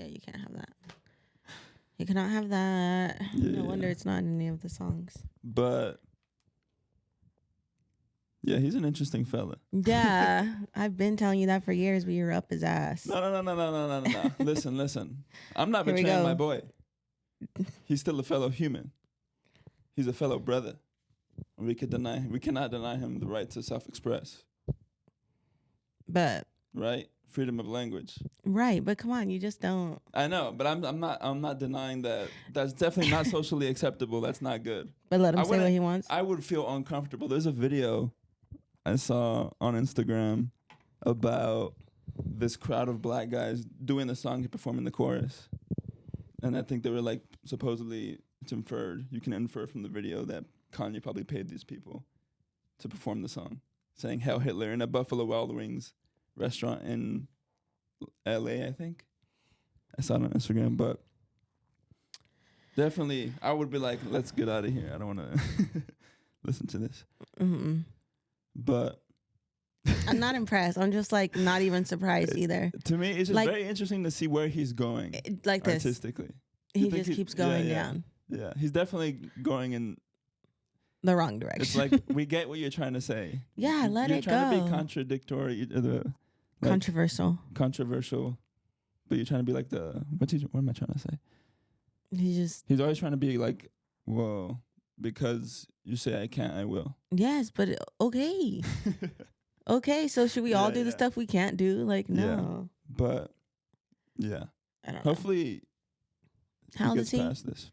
you can't have that. You cannot have that. Yeah. No wonder it's not in any of the songs. But yeah, he's an interesting fella. Yeah, I've been telling you that for years, but you're up his ass. No. Listen. I'm not Here we betraying go. my boy. He's still a fellow human. He's a fellow brother. We cannot deny him the right to self-express. But Right? Freedom of language. right, but come on, you just don't. I know, but I'm not denying that. That's definitely not socially acceptable. That's not good. But let him I say what wouldn't- he wants. I would feel uncomfortable. There's a video I saw on Instagram about this crowd of black guys doing the song and performing the chorus. And I think they were like, supposedly, it's inferred, you can infer from the video that Kanye probably paid these people to perform the song, saying Hail Hitler in a Buffalo Wild Wings restaurant in LA, I think. I saw it on Instagram, but definitely I would be like, let's get out of here. I don't want to listen to this. Mm-mm. But I'm not impressed. I'm just like not even surprised either. to me, it's just Like- very interesting to see where he's going Like this, artistically. he You think just keeps going down Yeah, he's definitely going in. the wrong direction. It's like we get what you're trying to say. Yeah, let you're it trying to go. be contradictory, like, Controversial. controversial, but you're trying to be like what am I trying to say? He's He's always trying to be like, whoa, because you say I can't, I will. yes, but okay. Okay, so should we all Yeah, do the yeah. stuff we can't do? Like, Yeah. no. But yeah, I don't hopefully know. How old gets is he? past this.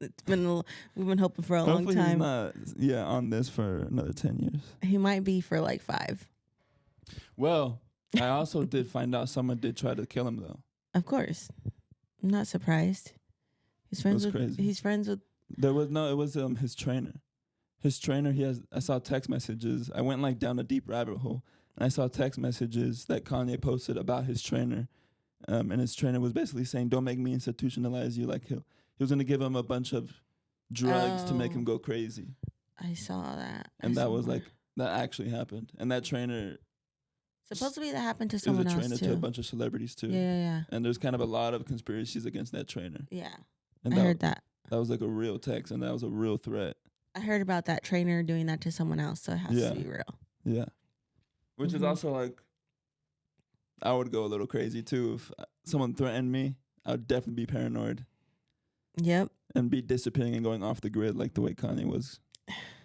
It's been we've been hoping for a Hopefully long he's time. not on this for another 10 years. He might be for like 5. Well, I also did find out someone did try to kill him though. Of course. I'm not surprised. He's friends That's with crazy. he's friends with It was his trainer. His trainer, I saw text messages. I went like down a deep rabbit hole and I saw text messages that Kanye posted about his trainer. And his trainer was basically saying, don't make me institutionalize you. Like he was going to give him a bunch of drugs to make him go crazy. I saw that. And that was like, that actually happened. And that trainer supposedly that happened to is someone a else trainer too. to a bunch of celebrities too. Yeah. And there's kind of a lot of conspiracies against that trainer. Yeah. And I heard that. That was like a real text and that was a real threat. I heard about that trainer doing that to someone else, so it has Yeah. to be real. Yeah. Which is also like, I would go a little crazy too. If someone threatened me, I would definitely be paranoid Yep. and be disappearing and going off the grid like the way Kanye was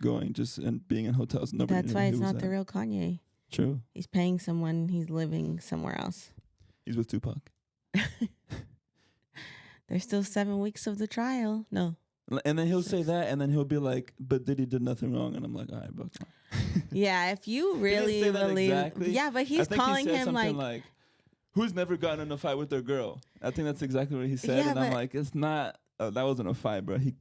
going, just and being in hotels. Nobody That's knew why he it's was not the at. real Kanye. True. He's paying someone, he's living somewhere else. He's with Tupac. There's still 7 weeks of the trial. No. And then he'll say that, and then he'll be like, but Diddy did nothing wrong. And I'm like, all right, bro. Yeah, if you really say that believe. exactly. Yeah, but I he's think calling he said him something like, who's never gotten in a fight with their girl? I think that's exactly what he said. Yeah, and I'm but- like, it's not, that wasn't a fight, bro. He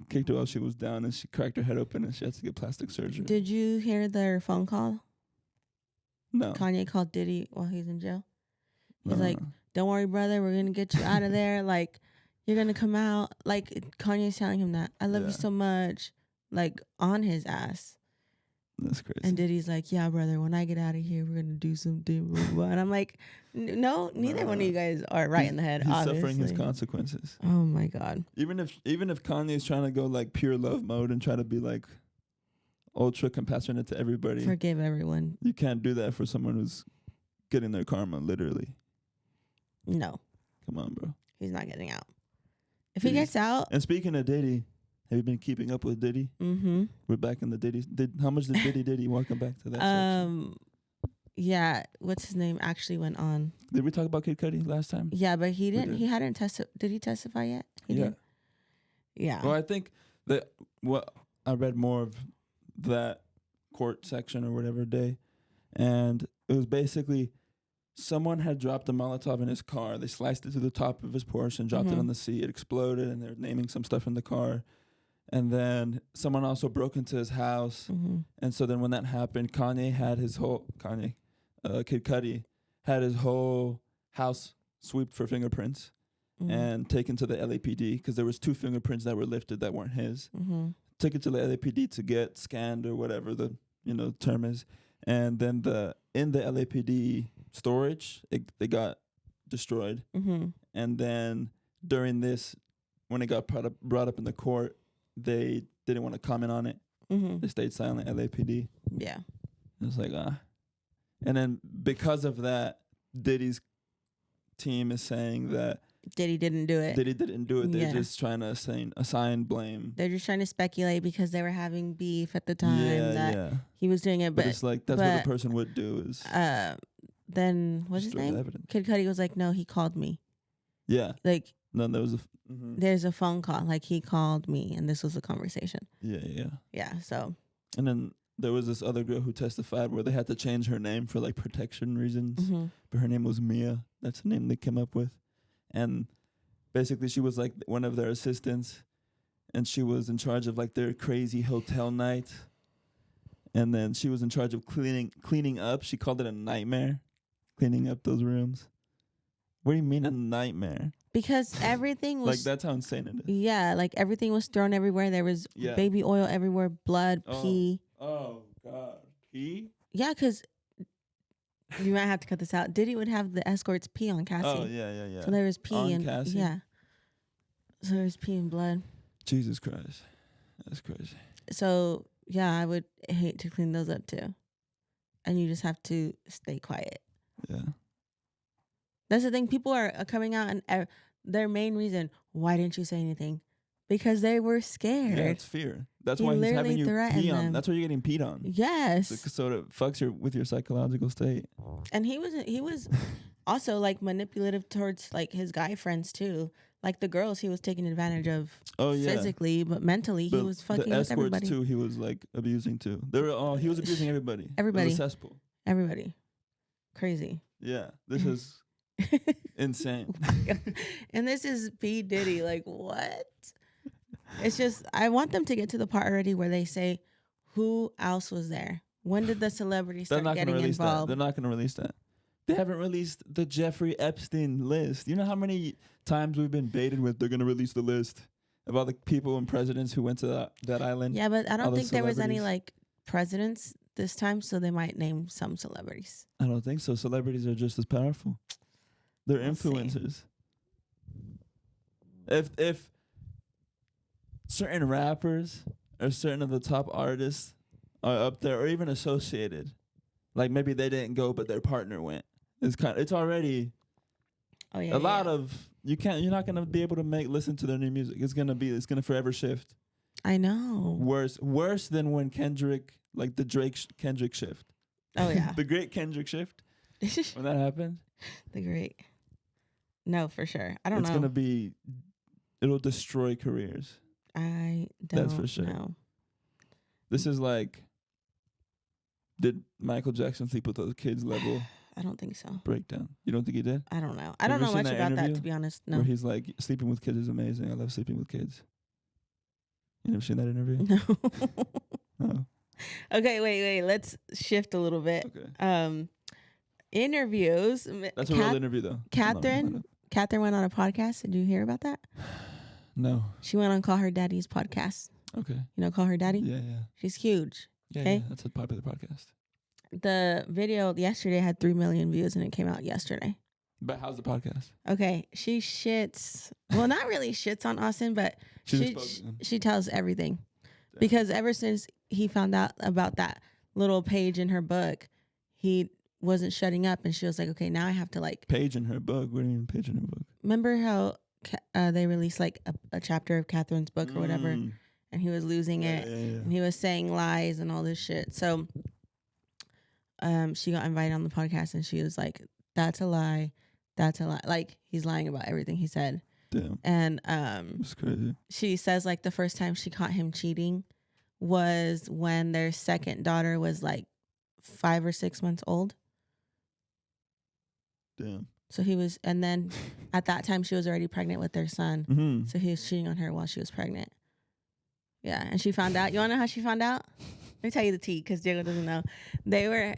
kicked her while she was down and she cracked her head open and she had to get plastic surgery. did you hear their phone call? No. Kanye called Diddy while he's in jail. He's No, like, no. don't worry, brother. We're going to get you out of there. Like, you're going to come out. Like, Kanye's telling him that. I love Yeah. you so much. Like, on his ass. That's crazy. And Diddy's like, yeah, brother, when I get out of here, we're going to do something. Blah, blah, blah. And I'm like, no, neither one of you guys are right in the head, He's obviously. suffering his consequences. Oh, my God. Even if Kanye's trying to go like pure love mode and try to be like ultra compassionate to everybody, Forgive everyone. you can't do that for someone who's getting their karma, literally. No, Come on, bro. he's not getting out. If he Please. gets out, And speaking of Diddy, have you been keeping up with Diddy? mm-hmm. We're back in the Diddy. How much did Diddy? Welcome back to that section. Yeah, what's his name actually went on. Did we talk about Kid Cudi last time? Yeah, but he didn't. did. He hadn't tested. Did he testify yet? He Yeah. did. Yeah. Well, I think that what I read more of that court section or whatever day, and it was basically someone had dropped a Molotov in his car. They sliced it to the top of his Porsche and dropped it Mhm. on the seat. It exploded, and they're naming some stuff in the car. And then someone also broke into his house. Mm-hmm. And so then when that happened, Kid Cudi had his whole house swept for fingerprints Mm-hmm. and taken to the LAPD because there was 2 fingerprints that were lifted that weren't his. Mm-hmm. Took it to the LAPD to get scanned or whatever the term is. And then in the LAPD storage, they got destroyed. Mm-hmm. And then during this, when it got brought up in the court, they didn't want to comment on it. Mm-hmm. They stayed silent. LAPD. Yeah. It was like and then because of that, Diddy's team is saying that Diddy didn't do it. Diddy didn't do it. They're Yeah. just trying to assign blame. They're just trying to speculate because they were having beef at the time that he was doing it. But it's like that's what the person would do is. Then what's his name? Kid Cudi was like, no, he called me. Yeah. Like no, there was there's a phone call. Like he called me, and this was a conversation. Yeah. So. And then there was this other girl who testified where they had to change her name for like protection reasons. Mm-hmm. But her name was Mia. That's the name they came up with. And basically she was like one of their assistants, and she was in charge of like their crazy hotel night. And then she was in charge of cleaning up. She called it a nightmare, cleaning up those rooms. What do you mean a nightmare? Because everything was like that's how insane it is. Yeah, like everything was thrown everywhere. There was baby oil everywhere, blood, pee. Oh God, pee? Yeah, because you might have to cut this out. Diddy would have the escorts pee on Cassie. Oh yeah. So there was pee on and Cassie? yeah. So there was pee and blood. Jesus Christ, that's crazy. So yeah, I would hate to clean those up too, and you just have to stay quiet. Yeah. That's the thing. People are coming out, and their main reason, why didn't you say anything? Because they were scared. Yeah, it's fear. That's why he's having you pee on. That's why you're getting peed on. Yes. So it fucks with your psychological state. And he was also like manipulative towards like his guy friends too. Like the girls he was taking advantage of physically, but mentally he was fucking with everybody. Too, he was like abusing too. He was abusing everybody. Everybody. It was a cesspool. Everybody. Crazy. Yeah. This is insane. And this is P. Diddy. Like, what? It's just, I want them to get to the part already where they say, who else was there? When did the celebrities start getting involved? They're not going to release that. They haven't released the Jeffrey Epstein list. You know how many times we've been baited with they're going to release the list of all the people and presidents who went to that island? Yeah, but I don't think there was any like presidents this time, so they might name some celebrities. I don't think so. Celebrities are just as powerful. They're influencers. If certain rappers or certain of the top artists are up there or even associated, like maybe they didn't go but their partner went, it's already a lot of you're not gonna be able to listen to their new music. It's gonna forever shift. I know. Worse than when Kendrick, like the Kendrick shift. Oh yeah. The great Kendrick shift. When that happened. The great. No, for sure. I don't know. It'll destroy careers. I don't know. That's for sure. This is like, did Michael Jackson sleep with those kids level? I don't think so. Breakdown. You don't think he did? I don't know. I don't know much about that, to be honest. No. Where he's like, sleeping with kids is amazing. I love sleeping with kids. You never seen that interview? No. Oh. Okay, wait. Let's shift a little bit. Okay. Interviews. That's a real interview, though. Catherine went on a podcast. Did you hear about that? No. She went on Call Her Daddy's podcast. Okay. You know Call Her Daddy? Yeah. She's huge. Yeah, okay? Yeah, that's a popular podcast. The video yesterday had 3 million views, and it came out yesterday. But how's the podcast? Okay, she shits. Well, not really shits on Austin, but she tells everything. Damn. Because ever since he found out about that little page in her book, he wasn't shutting up, and she was like, okay, now I have to like page in her book. What do you mean page in her book? Remember how they released like a chapter of Catherine's book or whatever, and he was losing it, and he was saying lies and all this shit. So she got invited on the podcast, and she was like, that's a lie, like he's lying about everything he said. Damn. And it's crazy. She says like the first time she caught him cheating was when their second daughter was like 5 or 6 months old. Damn. So he was, and then at that time she was already pregnant with their son. Mm-hmm. So he was cheating on her while she was pregnant. Yeah, and she found out. You want to know how she found out? Let me tell you the tea, because Diego doesn't know. They were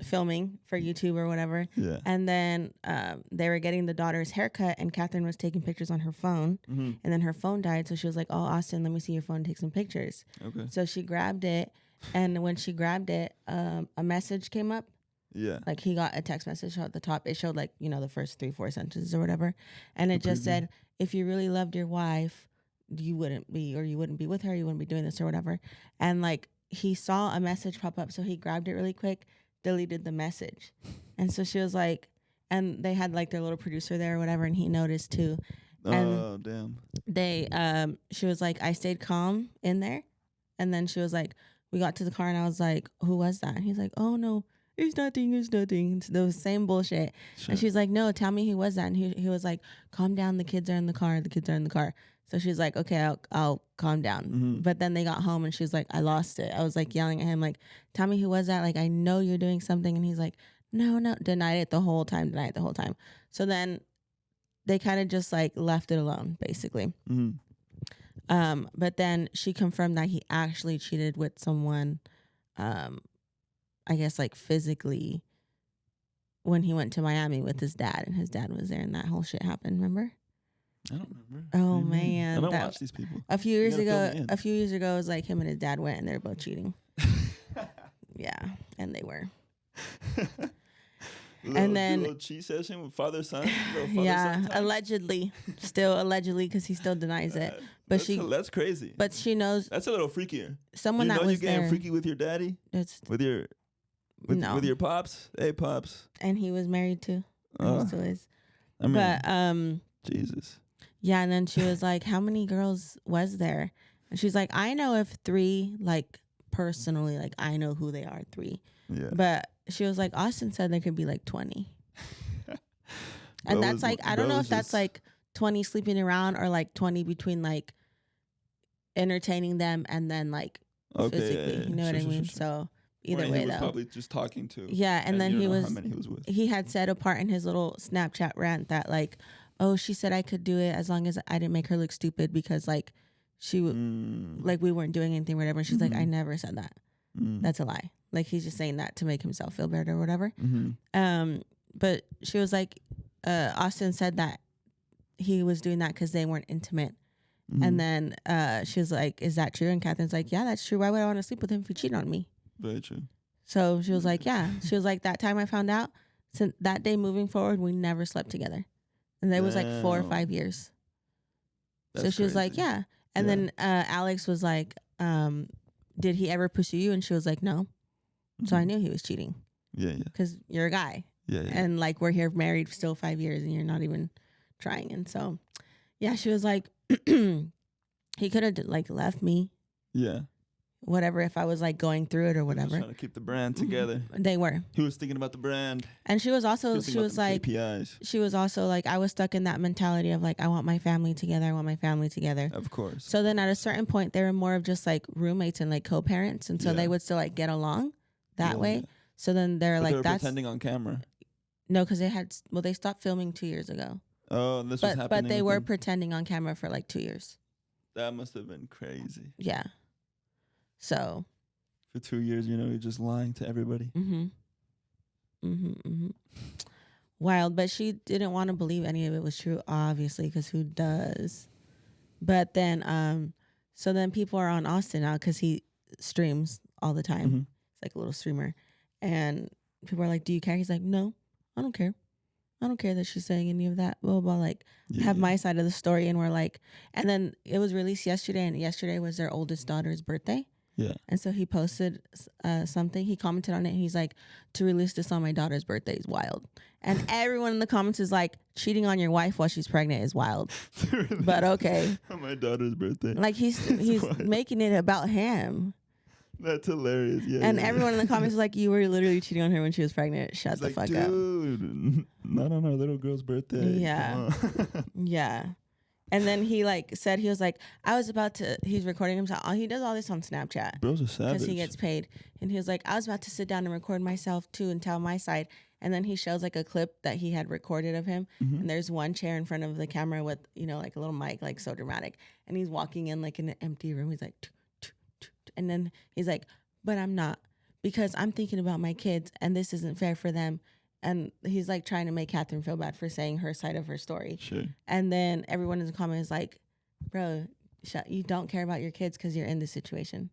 filming for YouTube or whatever. Yeah. And then they were getting the daughter's haircut, and Catherine was taking pictures on her phone. Mm-hmm. And then her phone died, so she was like, oh, Austin, let me see your phone and take some pictures. Okay. So she grabbed it, and when she grabbed it, a message came up Yeah. Like he got a text message at the top. It showed like, you know, the first 3-4 sentences or whatever. And it just said, if you really loved your wife, you wouldn't be with her. You wouldn't be doing this or whatever. And like he saw a message pop up. So he grabbed it really quick, deleted the message. And so she was like, and they had like their little producer there or whatever. And he noticed too. And damn. She was like, I stayed calm in there. And then she was like, we got to the car and I was like, who was that? And he's like, oh no, it's nothing. It's the same bullshit. Sure. And she's like, no, tell me who was that? And he was like, calm down. The kids are in the car. So she's like, okay, I'll calm down. Mm-hmm. But then they got home and she was like, I lost it. I was like yelling at him, like, tell me who was that? Like, I know you're doing something. And he's like, no, denied it the whole time. So then they kind of just like left it alone, basically. Mm-hmm. But then she confirmed that he actually cheated with someone, I guess like physically, when he went to Miami with his dad, and his dad was there and that whole shit happened, remember? I don't remember. Oh man. I don't watch these people. A few years ago it was like him and his dad went and they were both cheating. Yeah, and they were. And then little cheat session with father son. Allegedly, because he still denies it. But that's crazy. But she knows that's a little freakier. Someone that was you're getting freaky with your daddy. With your pops. Hey pops. And he was married too. He still is. I mean, Jesus. Yeah, and then she was like, "How many girls was there?" And she's like, "I know of 3, like personally, like I know who they are, 3." Yeah. But she was like, Austin said there could be like 20. And that's like, I don't know if that's like 20 sleeping around or like 20 between like entertaining them and then like physically. You know what I mean? Sure. So either way, he was though. Probably just talking to. Yeah, and then how many he was with. He had said a part in his little Snapchat rant that like, oh, she said I could do it as long as I didn't make her look stupid because like she like we weren't doing anything or whatever. And she's like, I never said that. That's a lie. Like he's just saying that to make himself feel better or whatever. But she was like, Austin said that he was doing that because they weren't intimate. And then she was like, is that true? And Catherine's like, yeah, that's true. Why would I want to sleep with him if he cheated on me? Very true. So she was like, yeah. She was like, that time I found out, since that day moving forward, we never slept together. And it was like 4 or 5 years. That's so she was like, yeah. And then Alex was like, did he ever pursue you? And she was like, no. So I knew he was cheating. Yeah. Because you're a guy. Yeah. And like we're here married still 5 years and you're not even trying. And so, yeah, she was like, he could have like left me. Yeah. Whatever, if I was like going through it or whatever. Trying to keep the brand together. They were. He was thinking about the brand. And she was also, she was like, KPIs. She was also like, I was stuck in that mentality of like, I want my family together. Of course. So then at a certain point, they were more of just like roommates and like co-parents. And so they would still like get along that way. Yeah. So then they're like, they were pretending on camera. No, because they stopped filming 2 years ago. Oh, and this was happening. But they were pretending on camera for like 2 years. That must have been crazy. Yeah. So. For 2 years, you're just lying to everybody. Wild, but she didn't want to believe any of it was true, obviously, because who does? But then, so then people are on Austin now because he streams all the time. It's like a little streamer. And people are like, do you care? He's like, no, I don't care. I don't care that she's saying any of that. Blah, blah, blah. Like, have my side of the story. And we're like, and then it was released yesterday. And yesterday was their oldest daughter's birthday. Yeah. And so he posted something. He commented on it. And he's like, to release this on my daughter's birthday is wild. And everyone in the comments is like, cheating on your wife while she's pregnant is wild. But okay. On my daughter's birthday. Like he's making it about him. That's hilarious. Yeah. And everyone in the comments is like, you were literally cheating on her when she was pregnant. Shut the fuck up. Dude, not on our little girl's birthday. Yeah. Yeah. And then he like said, he was like, he's recording himself. He does all this on Snapchat. Bro's a savage. Because he gets paid. And he was like, I was about to sit down and record myself too and tell my side. And then he shows like a clip that he had recorded of him. And there's one chair in front of the camera with, like a little mic, like so dramatic. And he's walking in like in an empty room. He's like, and then he's like, but I'm not, because I'm thinking about my kids and this isn't fair for them. And he's like trying to make Catherine feel bad for saying her side of her story. Sure. And then everyone in the comments is like, bro, you don't care about your kids because you're in this situation.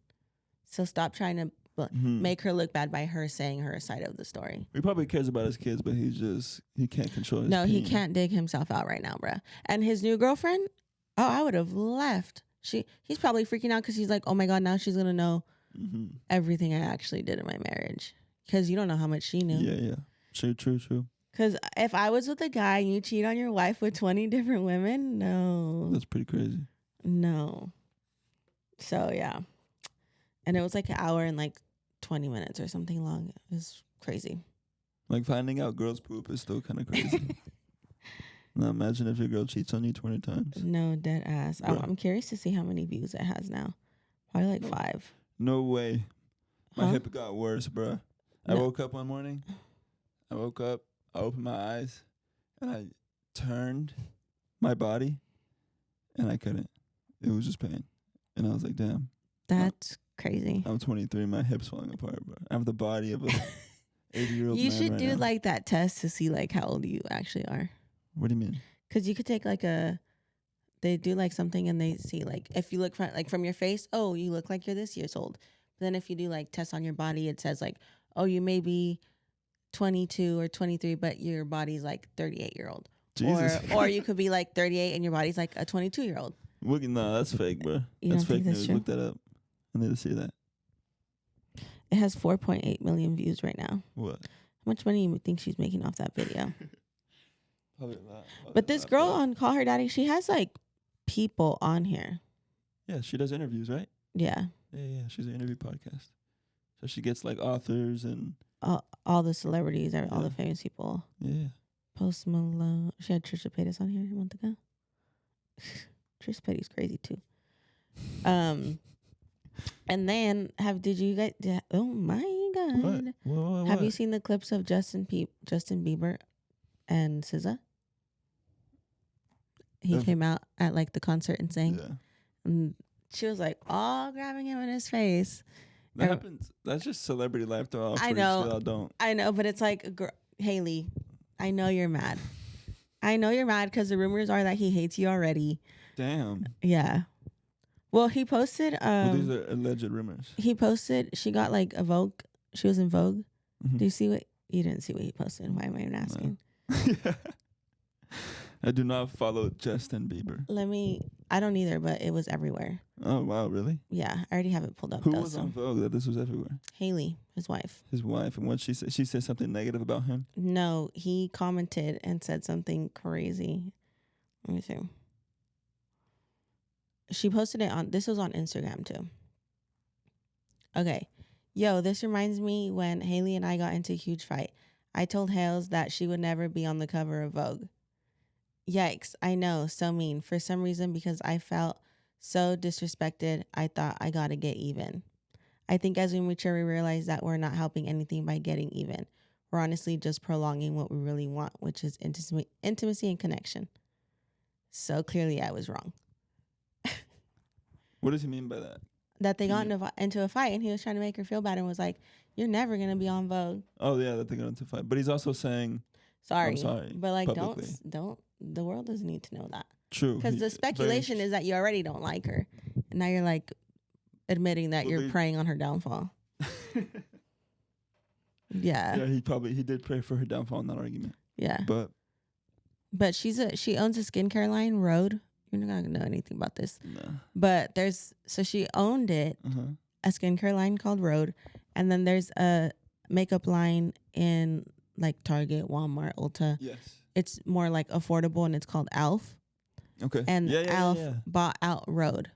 So stop trying to make her look bad by her saying her side of the story. He probably cares about his kids, but he can't control his No, pain. he can't dig himself out right now, bruh. And his new girlfriend, I would have left. He's probably freaking out because he's like, oh my God, now she's going to know everything I actually did in my marriage. Because you don't know how much she knew. Yeah. True. Because if I was with a guy and you cheat on your wife with 20 different women, no. That's pretty crazy. No. So, yeah. And it was like an hour and like 20 minutes or something long. It was crazy. Like finding out girls poop is still kind of crazy. Now imagine if your girl cheats on you 20 times. No, dead ass. I'm curious to see how many views it has now. Probably like 5. No way. My hip got worse, bruh. I woke up one morning. I opened my eyes, and I turned my body, and I couldn't. It was just pain. And I was like, damn. That's crazy. I'm 23. My hip's falling apart, bro. I have the body of a 80-year-old man. You should right do now. like that test to see like how old you actually are. What do you mean? Because you could take like they do like something and they see like if you look from your face, oh, you look like you're this years old. But then if you do like tests on your body, it says like, oh, you may be 22 or 23, but your body's like 38-year-old. Jesus. Or you could be like 38 and your body's like a 22-year-old. No, that's fake, bro. You That's don't think fake that's news. true? Look that up. I need to see that. It has 4.8 million views right now. What? How much money do you think she's making off that video? Probably a lot. But this girl on Call Her Daddy, she has like people on here. Yeah, she does interviews, right? Yeah. Yeah. She's an interview podcast. So she gets like authors and all the celebrities, all the famous people. yeah. Post Malone. She had Trisha Paytas on here a month ago. Trisha Paytas crazy too. And then did you guys? Oh my God! What? Have you seen the clips of Justin Bieber and SZA? He came out at like the concert and sang. Yeah. And she was like, all grabbing him in his face. That happens. That's just celebrity life, though. I know. Y'all don't. I know, but it's like, Haley, I know you're mad. I know you're mad because the rumors are that he hates you already. Damn. Yeah. Well, he posted. Well, these are alleged rumors. He posted. She got like a Vogue. She was in Vogue. Mm-hmm. Do you see what? You didn't see what he posted. Why am I even asking? No. I do not follow Justin Bieber. I don't either, but it was everywhere. Oh wow, really? Yeah, I already have it pulled up. Who was on Vogue that this was everywhere? Haley, his wife. His wife, and what she said? She said something negative about him. No, he commented and said something crazy. Let me see. She posted it this was on Instagram too. Okay. Yo, this reminds me when Haley and I got into a huge fight. I told Hales that she would never be on the cover of Vogue. Yikes, I know, so mean. For some reason, because I felt so disrespected, I thought I gotta get even. I think as we mature, we realize that we're not helping anything by getting even. We're honestly just prolonging what we really want, which is intimacy and connection. So clearly I was wrong. What does he mean by that? That they got into a fight and he was trying to make her feel bad and was like, you're never going to be on Vogue. Oh, yeah, that they got into a fight. But he's also saying, I'm sorry. But like, publicly. don't, the world doesn't need to know that. True. Because the speculation is that you already don't like her. And now you're like admitting that you're preying on her downfall. Yeah. Yeah, he did pray for her downfall in that argument. Yeah. But she owns a skincare line, Rhode. You're not gonna know anything about this. No. But she owned it, a skincare line called Rhode, and then there's a makeup line in like Target, Walmart, Ulta. Yes. It's more like affordable and it's called Alf. Okay. And Alf bought out Rhode.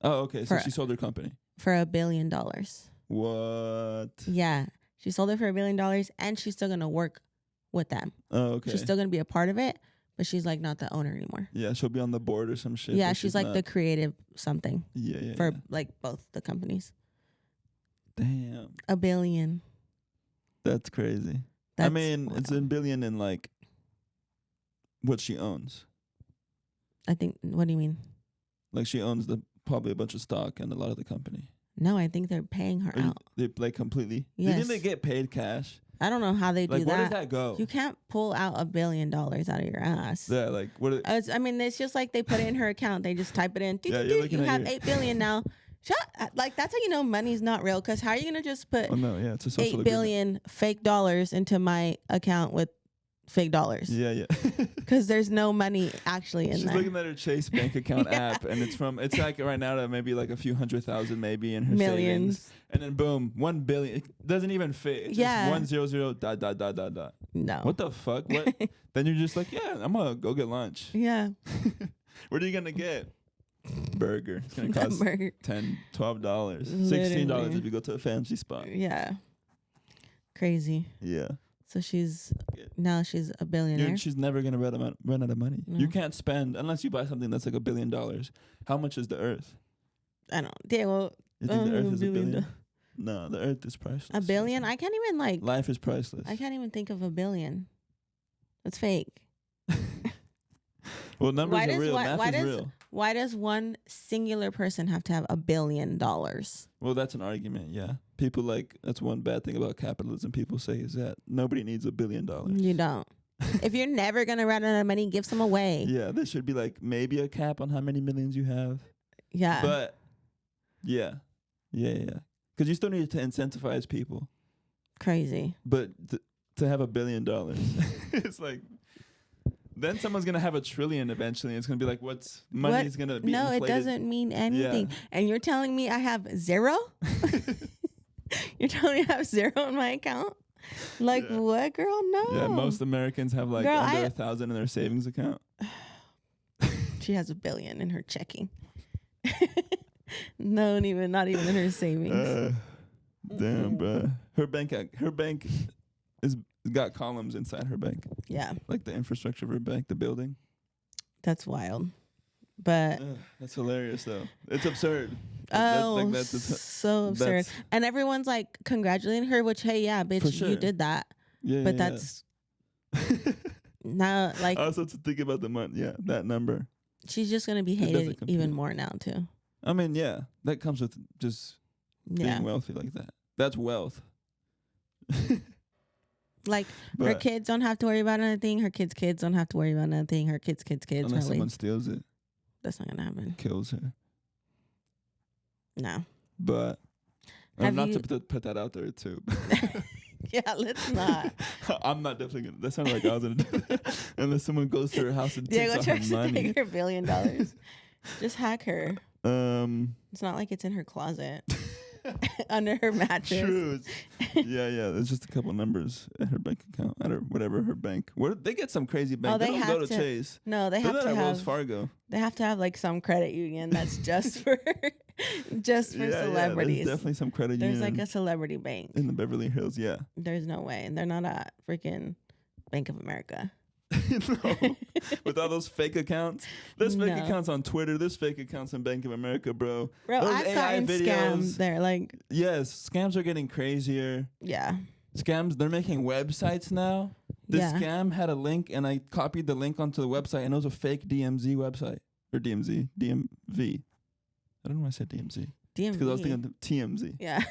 Oh, okay. So she sold her company for $1 billion. What? Yeah. She sold it for $1 billion and she's still gonna work with them. Oh, okay. She's still gonna be a part of it. But she's like not the owner anymore. Yeah, she'll be on the board or some shit. Yeah, she's like the creative something. Yeah. For like both the companies. Damn. $1 billion. That's crazy. I mean, it's $1 billion in like what she owns. I think. What do you mean? Like she owns probably a bunch of stock and a lot of the company. No, I think they're paying her out. They like completely. Yes. Didn't they get paid cash? I don't know how they do that. Where does that go? You can't pull out $1 billion out of your ass. Yeah, like what? I mean, it's just like they put it in her account. They just type it in. Yeah, you have $8 billion now. Like, that's how you know money's not real. Because how are you gonna just put Oh no, yeah, it's a social 8 billion fake dollars into my account with fake dollars? Yeah. Because there's no money actually in She's there. looking at her Chase bank account app, and it's like right now to maybe like a few 100,000 maybe in her Millions. savings, and then boom, 1 billion. It doesn't even fit. It's just 100 ... No. What the fuck? What? Then you're just like, yeah, I'm gonna go get lunch. Yeah. What are you gonna get? Burger. It's gonna cost $10, $12, $16 if you go to a fancy spot. Yeah. Crazy. Yeah. So now she's a billionaire. She's never gonna run out of money. No. You can't spend unless you buy something that's like $1 billion. How much is the Earth? I don't. Diego, You think the Earth is $1 billion? No, the Earth is priceless. $1 billion? I can't even like. Life is priceless. I can't even think of $1 billion. That's fake. Well, numbers are real. Math is real. Why does one singular person have to have $1 billion? Well, that's an argument. Yeah, people that's one bad thing about capitalism. People say is that nobody needs $1 billion. You don't. If you're never gonna run out of money, give some away. Yeah, there should be like maybe a cap on how many millions you have. Yeah. But yeah. Because you still need to incentivize people. Crazy. But to have $1 billion, it's like. Then someone's gonna have $1 trillion eventually. And it's gonna be like, what's money's gonna be? No, inflated. It doesn't mean anything. Yeah. And you're telling me I have 0? You're telling me I have 0 in my account? Like what, girl? No. Yeah, most Americans have like under 1,000 in their savings account. She has $1 billion in her checking. Not even in her savings. Damn, bro. Her bank is got columns inside her bank. Yeah. Like the infrastructure of her bank, the building. That's wild. But that's hilarious though. It's absurd. So absurd. And everyone's like congratulating her, which hey, yeah, bitch, sure. you did that. Yeah. But that's now like also to think about the month, that number. She's just gonna be hated even more now too. I mean, yeah. That comes with just being wealthy like that. That's wealth. Like her kids don't have to worry about anything. Her kids' don't have to worry about anything. Her kids' unless someone steals it. That's not gonna happen. Kills her. No. But not to put that out there too. Yeah, let's not. I'm not definitely gonna. That sounded like I was gonna do that. Unless someone goes to her house and takes all her money. Take her $1 billion. Just hack her. It's not like it's in her closet. Under her mattress. True. Yeah. There's just a couple numbers at her bank account, at her whatever her bank. They get some crazy bank. They don't go to Chase. No, they have to have Wells Fargo. They have to have like some credit union that's just for celebrities. There's definitely some credit union. There's like a celebrity bank in the Beverly Hills. Yeah. There's no way, and they're not at freaking Bank of America. No, with all those fake accounts. There's fake accounts on Twitter. There's fake accounts in Bank of America, bro. Those I've AI gotten videos. Scams there. Like, yes, scams are getting crazier. Yeah, scams. They're making websites now. This scam had a link, and I copied the link onto the website, and it was a fake DMZ website or DMV. I don't know why I said DMZ. Because I was thinking of TMZ. Yeah.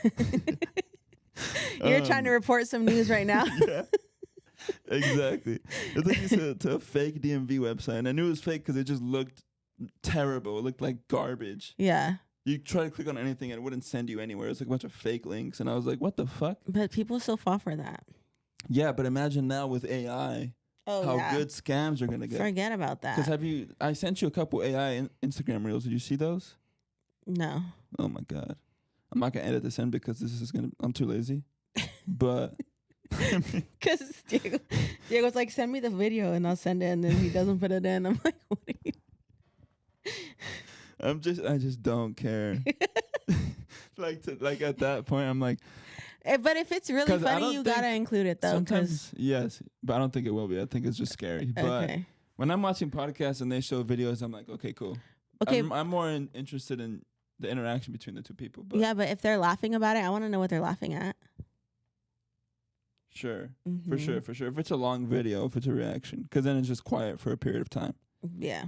You're trying to report some news right now. Yeah. Exactly. It's like you said, to a fake DMV website, and I knew it was fake because it just looked terrible. It looked like garbage. Yeah. You try to click on anything and it wouldn't send you anywhere. It's like a bunch of fake links, and I was like, "What the fuck?" But people still fall for that. Yeah, but imagine now with AI, how good scams are gonna get. Forget about that. Because I sent you a couple AI Instagram reels. Did you see those? No. Oh my god, I'm not gonna edit this in because I'm too lazy. But. Because Diego's like, send me the video and I'll send it, and then he doesn't put it in. I'm like, what are you? I just don't care. like at that point, I'm like. But if it's really funny, you gotta include it though. Sometimes, yes, but I don't think it will be. I think it's just scary. But when I'm watching podcasts and they show videos, I'm like, okay, cool. Okay, I'm more interested in the interaction between the two people. But yeah, but if they're laughing about it, I want to know what they're laughing at. Sure, for sure. If it's a long video, if it's a reaction, because then it's just quiet for a period of time. Yeah.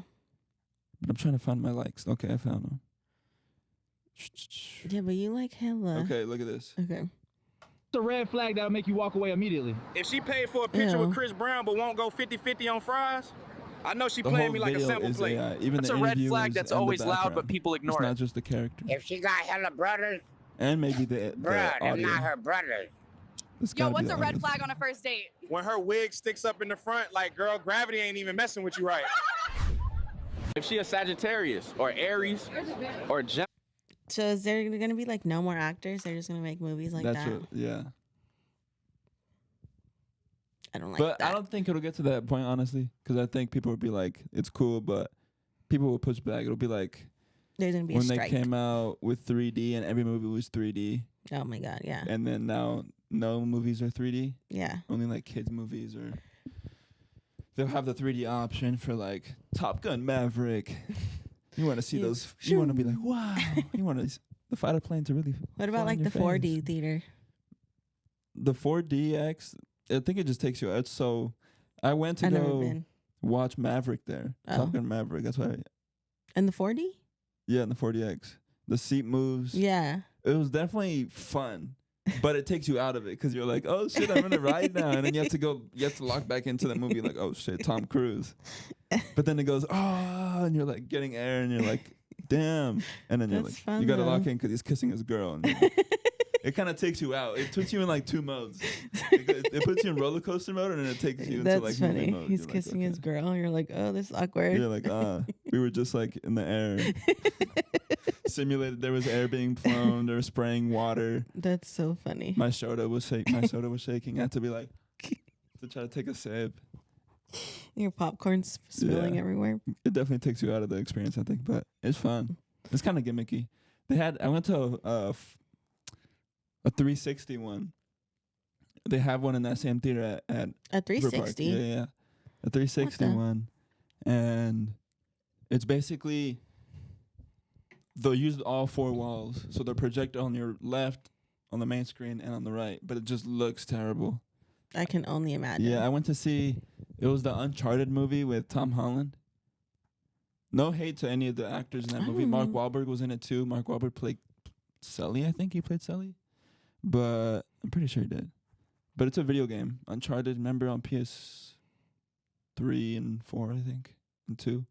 But I'm trying to find my likes. Okay, I found them. Yeah, but you like hella. Okay, look at this. Okay. It's a red flag that'll make you walk away immediately. If she paid for a picture with Chris Brown but won't go 50-50 on fries, I know she The playing whole me like a video sample is plate. AI. Even That's the a red interviews flag that's and the always loud, but background. people ignore It's it. not just the character. If she got hella brothers, And maybe the bruh, they're audio. not her brothers. Yo, what's a red flag on a first date? When her wig sticks up in the front, like, girl, gravity ain't even messing with you right. If she a Sagittarius or Aries or Gemini. So is there going to be like no more actors? They're just going to make movies like That's that? what, yeah. I don't like But that. I don't think it'll get to that point, honestly, because I think people would be like, it's cool, but people will push back. It'll be like There's going to be when a they strike. came out with 3D and every movie was 3D. Oh my God, yeah. And then now no movies are 3D. Yeah. Only like kids movies, or they'll have the 3D option for like Top Gun Maverick. You want to see those? You want to be like, wow. You want to the fighter planes are really. What about like the 4D theater? The 4DX, I think it just takes you out. So I went to I've never go been. watch Maverick there. Oh. Top Gun Maverick. That's why. And the 4D? Yeah, in the 4DX, the seat moves. Yeah. It was definitely fun. But it takes you out of it because you're like, oh shit, I'm in a ride now, and then you have to lock back into the movie like, oh shit, Tom Cruise. But then it goes, oh, and you're like getting air, and you're like, damn, and then you're That's like, fun, you gotta though. lock in because he's kissing his girl. And it kind of takes you out. It puts you in like two modes. It puts you in roller coaster mode, and then it takes you into That's like funny. movie mode. He's You're kissing like, his girl, and you're like, oh, this is awkward. You're like, we were just like in the air. Simulated there was air being flown. They were spraying water. That's so funny. My soda was shaking. I had to be like to try to take a sip. Your popcorn's spilling Yeah. everywhere. It definitely takes you out of the experience, I think, but it's fun. It's kind of gimmicky. I went to a 360 one. They have one in that same theater at A River Park. 360? Yeah. A 360 one. And it's basically they'll use all four walls. So they'll project on your left, on the main screen, and on the right. But it just looks terrible. I can only imagine. Yeah, I went to see, it was the Uncharted movie with Tom Holland. No hate to any of the actors in that movie. Mark Wahlberg was in it too. Mark Wahlberg played Sully, I think he played Sully. But I'm pretty sure he did. But it's a video game. Uncharted, remember, on PS3 and 4, I think, and 2.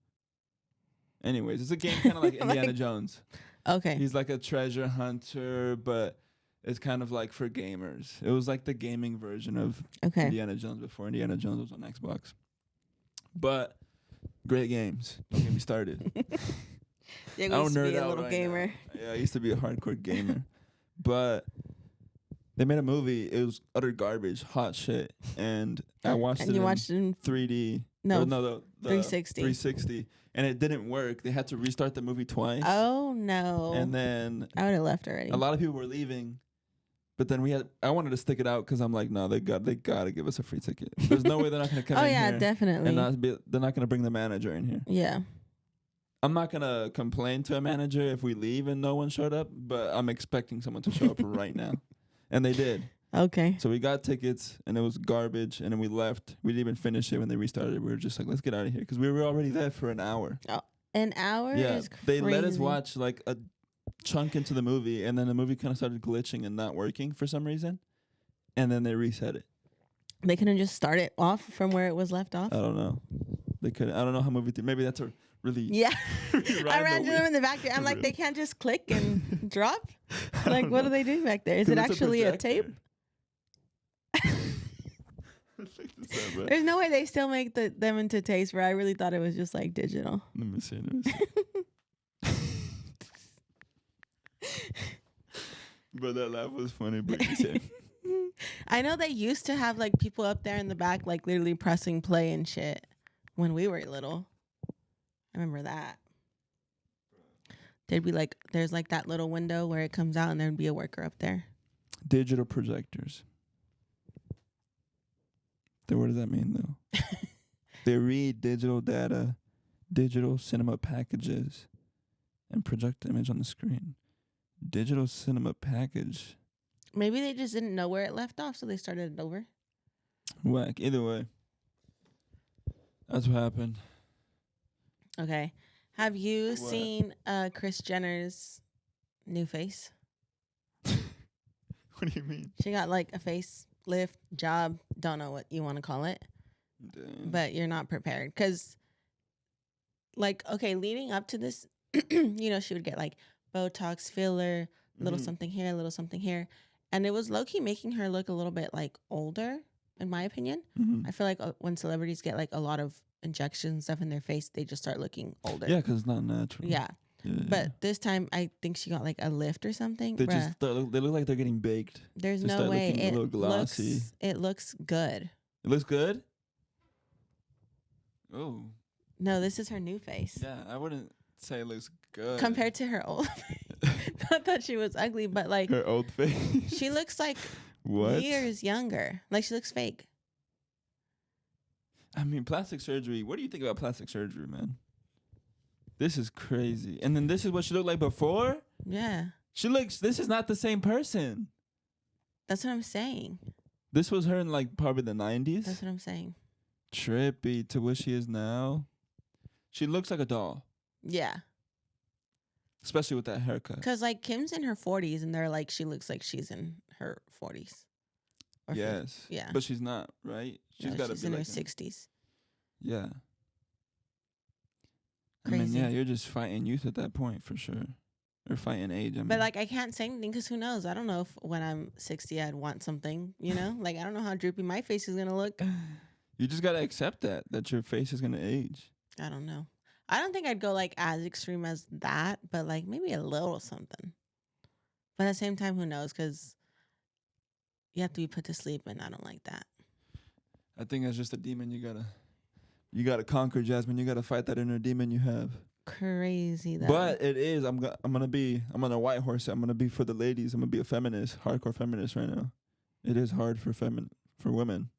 Anyways, it's a game kind of like Indiana Jones. Okay. He's like a treasure hunter, but it's kind of like for gamers. It was like the gaming version of Indiana Jones before Indiana Jones was on Xbox. But great games. Don't get me started. Diego used to be a little gamer. Yeah, I used to be a hardcore gamer. But they made a movie. It was utter garbage, hot shit. And I watched it. And you in watched it in 3D. No, the 360. 360. And it didn't work. They had to restart the movie twice. Oh no. And then I would have left already. a lot of people were leaving. But then I wanted to stick it out because I'm like, no, they got to give us a free ticket. There's no way they're not going to come in here. Oh yeah, definitely. And they're not going to bring the manager in here. Yeah. I'm not going to complain to a manager if we leave and no one showed up, but I'm expecting someone to show up right now. And they did. Okay. So we got tickets and it was garbage, and then we left. We didn't even finish it when they restarted. We were just like, let's get out of here because we were already there for an hour. Oh, an hour Yeah, is crazy. they let us watch like a chunk into the movie, and then the movie kind of started glitching and not working for some reason, and then they reset it. They couldn't just start it off from where it was left off. I don't know. They couldn't. I don't know how maybe that's a really Yeah. I ran to them in the back there. I'm like, real. they can't just click and drop? Like, what do they do back there? Is it actually a tape? There's no way they still make them into tapes, where I really thought it was just like digital. Let me see. But that laugh was funny. But I know they used to have like people up there in the back, like literally pressing play and shit when we were little. I remember that. There'd be like, there's like that little window where it comes out and there'd be a worker up there. Digital projectors. Then what does that mean though? They read digital data, digital cinema packages, and project the image on the screen. Digital cinema package. Maybe they just didn't know where it left off, so they started it over. Whack. Either way. That's what happened. Okay. Have you seen Kris Jenner's new face? What do you mean? She got like a facelift job. Don't know what you want to call it. Damn. But you're not prepared. Because like, okay, leading up to this, you know, she would get like Botox, filler, little something here, little something here. And it was low-key making her look a little bit like older, in my opinion. I feel like when celebrities get like a lot of injections and stuff in their face, they just start looking older. Yeah, because it's not natural. Yeah. But this time, I think she got like a lift or something. They just they look like they're getting baked. There's They no start way. looking a little glossy. It looks good. It looks good? Oh. No, this is her new face. Yeah, I wouldn't say it looks good. Compared to her old face. Not that she was ugly, but like her old face. She looks like years younger. Like she looks fake. I mean, plastic surgery. What do you think about plastic surgery, man? This is crazy. And then this is what she looked like before? Yeah. This is not the same person. That's what I'm saying. This was her in like probably the 90s? That's what I'm saying. Trippy to what she is now. She looks like a doll. Yeah. Especially with that haircut. Because like Kim's in her 40s and they're like, she looks like she's in her 40s. Or yes. 50s. Yeah. But she's not, right? She's got to be in like her 60s. Yeah. Crazy. I mean, yeah, you're just fighting youth at that point for sure. Or fighting age. But like, I can't say anything because who knows? I don't know if when I'm 60, I'd want something, you know? Like, I don't know how droopy my face is going to look. You just got to accept that your face is going to age. I don't know. I don't think I'd go like as extreme as that, but like maybe a little something. But at the same time, who knows? Because you have to be put to sleep, and I don't like that. I think that's just a demon you gotta conquer, Jasmine. You gotta fight that inner demon you have. Crazy though. But it is. I'm on a white horse. I'm gonna be for the ladies. I'm gonna be a feminist, hardcore feminist right now. It is hard for women.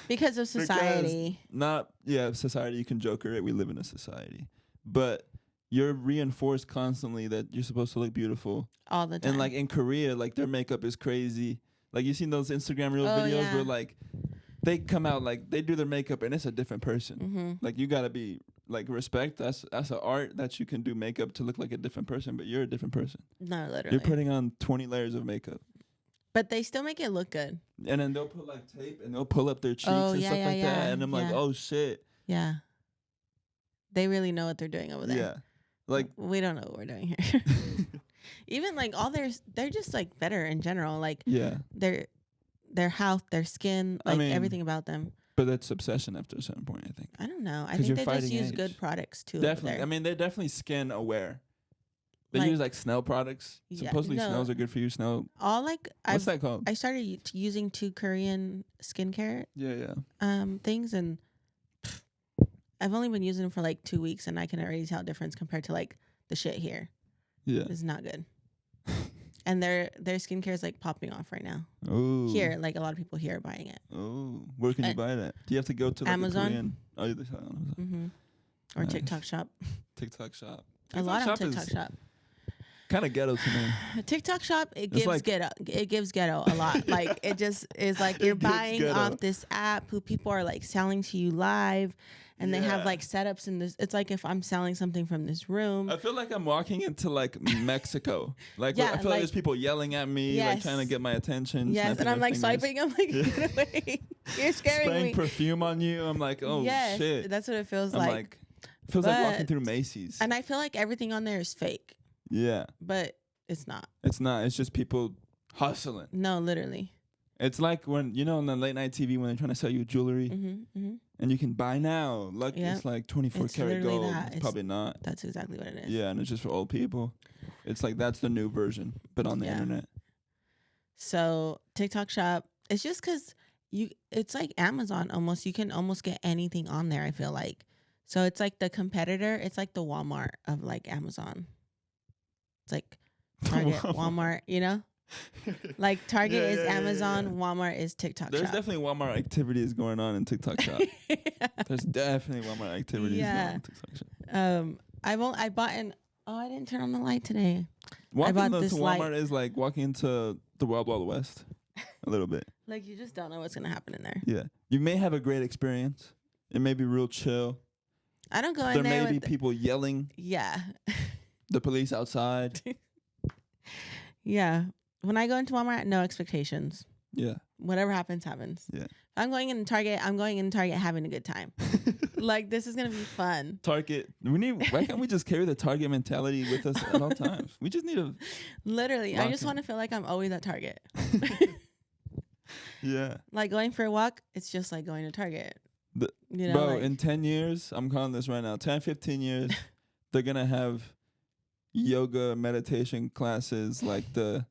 Because of society. Society. You can joke her it. We live in a society, but you're reinforced constantly that you're supposed to look beautiful all the time. And like in Korea, like their makeup is crazy. Like you seen those Instagram reel videos where like they come out like they do their makeup and it's a different person. Like you gotta be like respect. That's an art that you can do makeup to look like a different person, but you're a different person. No, literally. You're putting on 20 layers of makeup. But they still make it look good. And then they'll put like tape and they'll pull up their cheeks and stuff like that. And I'm like, oh shit. Yeah. They really know what they're doing over there. Yeah. Like we don't know what we're doing here. Even like they're just like better in general. Like their health, their skin, like everything about them. But that's obsession after a certain point, I think. I don't know. I think they just use good products too. Definitely. I mean, they're definitely skin aware. They use like Snell products. Supposedly Snells are good for you. Snell. What's that called? I started using 2 Korean skincare. Things, and I've only been using them for like 2 weeks, and I can already tell a difference compared to like the shit here. Yeah, it's not good. And their skincare is like popping off right now. Oh, here, like a lot of people here are buying it. Oh, where can you buy that? Do you have to go to like Amazon? A Korean? Oh, you on Amazon. Or TikTok Shop. TikTok Shop. A lot on TikTok Shop. Kind of ghetto to me. TikTok Shop, it gives ghetto. It gives ghetto a lot. Like it just is like you're buying off this app who people are like selling to you live, and they have like setups in this. It's like if I'm selling something from this room. I feel like I'm walking into like Mexico. Like I feel like there's people yelling at me, like trying to get my attention. Yes, and I'm like swiping. I'm like, get away! You're scaring Spraying me. Perfume on you. I'm like, oh shit. That's what it feels I'm like. It feels like walking through Macy's. And I feel like everything on there is fake. Yeah. But it's not. It's not. It's just people hustling. No, literally. It's like when, you know, on the late night TV when they're trying to sell you jewelry and you can buy now. Look, it's like 24 karat gold. It's probably not. That's exactly what it is. Yeah, and it's just for old people. It's like that's the new version, but on the internet. So TikTok Shop, it's just because it's like Amazon almost. You can almost get anything on there, I feel like. So it's like the competitor. It's like the Walmart of like Amazon. It's like Target, Walmart, you know? Like Target is Amazon, Walmart is TikTok Shop. There's definitely Walmart activities going on in TikTok Shop. There's definitely Walmart activities going on in TikTok Shop. I bought I didn't turn on the light today. Walking into Walmart is like walking into the Wild Wild West a little bit. Like you just don't know what's going to happen in there. Yeah. You may have a great experience. It may be real chill. I don't go in there. There may be people yelling. Yeah. The police outside. Yeah. When I go into Walmart, no expectations. Yeah. Whatever happens, happens. Yeah. If I'm going in Target, having a good time. Like, this is gonna be fun. Target. Why can't we just carry the Target mentality with us at all times? We just need to. Literally, I just want to feel like I'm always at Target. Yeah. Like going for a walk, it's just like going to Target. Bro, like, in 10 years, I'm calling this right now. 10, 15 years, they're gonna have yoga meditation classes, like the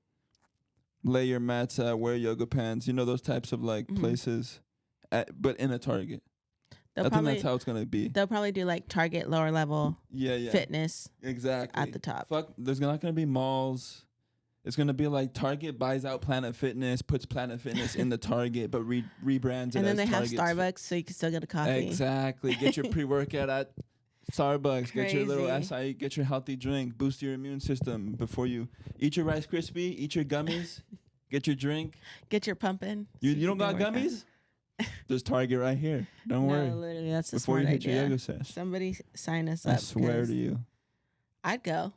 lay your mats out, wear yoga pants. You know those types of like places, but in a Target. I think that's how it's gonna be. They'll probably do like Target lower level. Fitness. Exactly. At the top. There's not gonna be malls. It's gonna be like Target buys out Planet Fitness, puts Planet Fitness in the Target, but rebrands it. And then they have Target's Starbucks, so you can still get a coffee. Exactly. Get your pre-workout at Starbucks. Crazy. Get your little acai. Get your healthy drink. Boost your immune system before you eat your Rice Krispie. Eat your gummies. Get your drink. Get your pumping. You don't got gummies? There's Target right here. Don't worry. No, literally, that's a before smart you hit idea. your yoga sesh. Somebody sign us I up. swear to you. I'd go.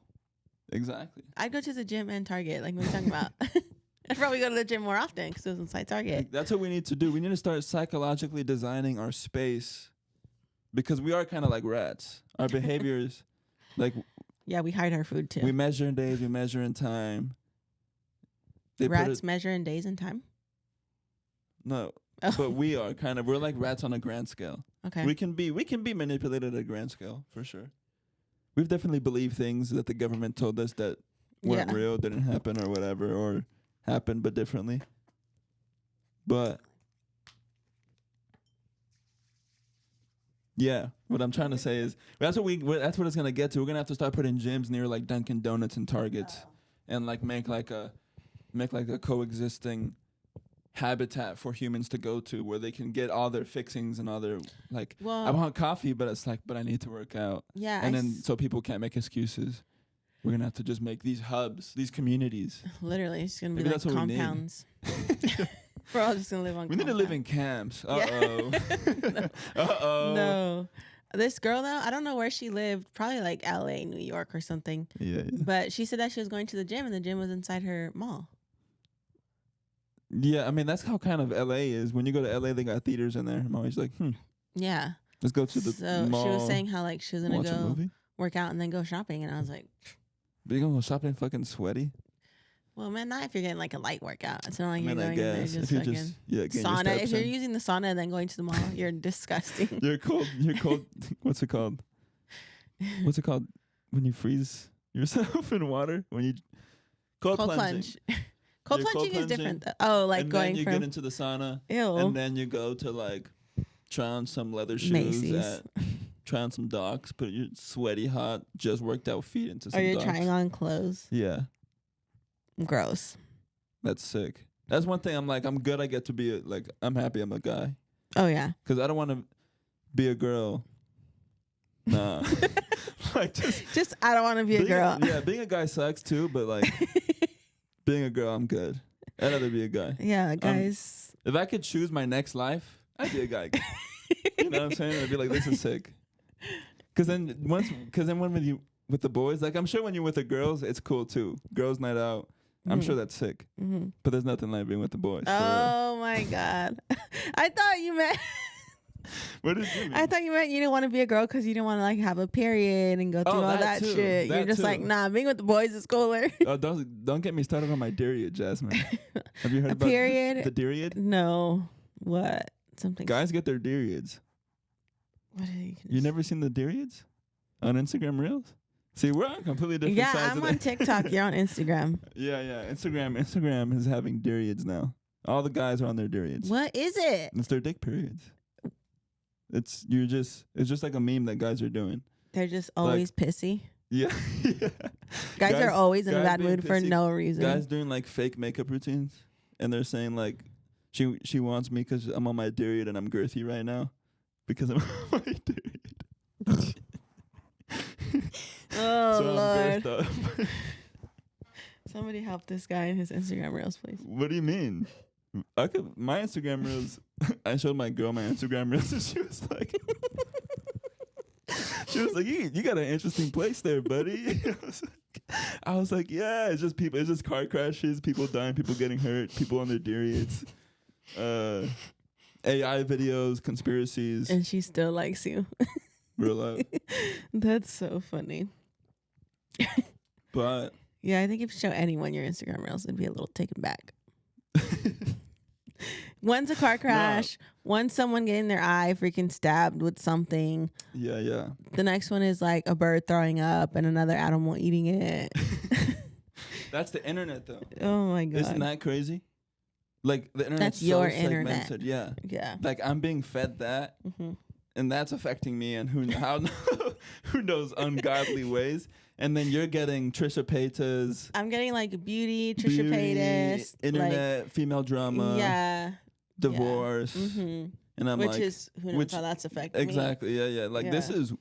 Exactly. I'd go to the gym and Target, like what are you talking about? I'd probably go to the gym more often because it was inside Target. Like, that's what we need to do. We need to start psychologically designing our space because we are kind of like rats. Our behaviors, like... Yeah, we hide our food too. We measure in days, we measure in time. Rats measure in days and time? No, but we are kind of... We're like rats on a grand scale. Okay. We can be manipulated at a grand scale, for sure. We've definitely believed things that the government told us that weren't real, didn't happen or whatever, or happened but differently. But yeah, what I'm trying to say is that's what it's gonna get to. We're gonna have to start putting gyms near like Dunkin' Donuts and Targets, and like make a coexisting habitat for humans to go to where they can get all their fixings and all their like. Well, I want coffee, but it's like, but I need to work out. Yeah, and then so people can't make excuses. We're gonna have to just make these hubs, these communities. Literally, it's gonna be Maybe like that's what compounds. We're all just gonna live on. We need to live in camps. Uh-oh. Uh-oh. No. This girl though, I don't know where she lived. Probably like LA, New York or something. Yeah. But she said that she was going to the gym and the gym was inside her mall. Yeah, I mean that's how kind of LA is. When you go to LA, they got theaters in there. I'm always like, Yeah. Let's go to the mall. She was saying how like she was gonna watch a go movie? work out and then go shopping, and I was like, But you gonna go shopping fucking sweaty? well, man, not if you're getting like a light workout. It's not like you're I going in there guess just if you're fucking just getting your sauna. steps If you're in. using the sauna and then going to the mall, you're disgusting. You're cold. What's it called? What's it called when you freeze yourself in water? When you cold plunge. Cold You're plunging cold is different. plunging, Oh, like and going then you from get into the sauna. Ew. And then you go to like try on some leather shoes try on some Docs, put your sweaty, hot, just worked out feet into some Or you're Docs. trying on clothes. Yeah. Gross. That's sick. That's one thing I'm like, I'm good I get to be I'm happy I'm a guy. Oh, yeah. Because I don't want to be a girl. Nah. Like just I don't want to be a girl. Being a guy sucks too, but like being a girl, I'm good. I'd rather be a guy. Yeah, guys. If I could choose my next life, I'd be a guy. You know what I'm saying? I'd be like, this is sick. Because then when with the boys, like I'm sure when you're with the girls, it's cool too. Girls' night out. I'm sure that's sick. Mm-hmm. But there's nothing like being with the boys. Oh my God. I thought you meant. What did you mean? I thought you meant you didn't want to be a girl because you didn't want to like have a period and go through all that too. shit. That You're just too. like, nah, being with the boys is cooler. Oh, don't get me started on my Deriod, Jasmine. Have you heard about period? The Deriod? No. What? Something. Guys get their Deriods. What are you never seen the Deriods on Instagram Reels? See, we're on completely different sides. Yeah, I'm on TikTok. You're on Instagram. Yeah. Instagram is having Deriods now. All the guys are on their Deriods. What is it? It's their dick periods. It's just like a meme that guys are doing. They're just always pissy. Yeah. Guys are always in a bad mood for no reason. Guys doing like fake makeup routines, and they're saying like, she wants me because I'm on my Deriod and I'm girthy right now, because I'm on my Deriod. Oh, so Lord. I'm girthed up. Somebody help this guy in his Instagram Reels, please. What do you mean? My Instagram Reels, I showed my girl my Instagram Reels and she was like, you got an interesting place there, buddy. I was like, yeah, it's just car crashes, people dying, people getting hurt, people on their Deriods. AI videos, conspiracies, And she still likes you. real life. That's so funny. But Yeah, I think if you show anyone your Instagram reels, it'd be a little taken back. One's a car crash. One's someone getting their eye freaking stabbed with something. yeah. The next one is like a bird throwing up and another animal eating it. That's the internet, though. Oh my god. Isn't that crazy? Like the internet's That's your so internet. segmented. Yeah. Yeah. Like I'm being fed that, and that's affecting me, and who knows ungodly ways. And then you're getting Trisha Paytas, I'm getting like beauty, Trisha Paytas, internet, female drama, yeah, divorce, mm-hmm. and I'm which like, is who knows how that's affecting me. exactly, yeah. Like this Yeah. is,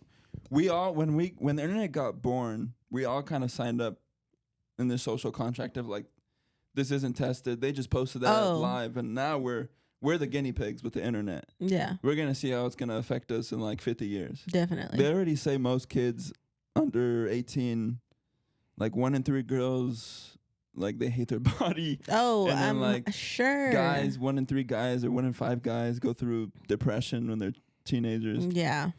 we all when the internet got born, we all kind of signed up in this social contract of like, this isn't tested. They just posted that live, and now we're the guinea pigs with the internet. Yeah, We're gonna see how it's gonna affect us in like 50 years. definitely. They already say most kids under 18, like 1 in 3 girls, like they hate their body. Oh, and then, I'm like, sure. Guys, 1 in 3 guys or 1 in 5 guys go through depression when they're teenagers. Yeah,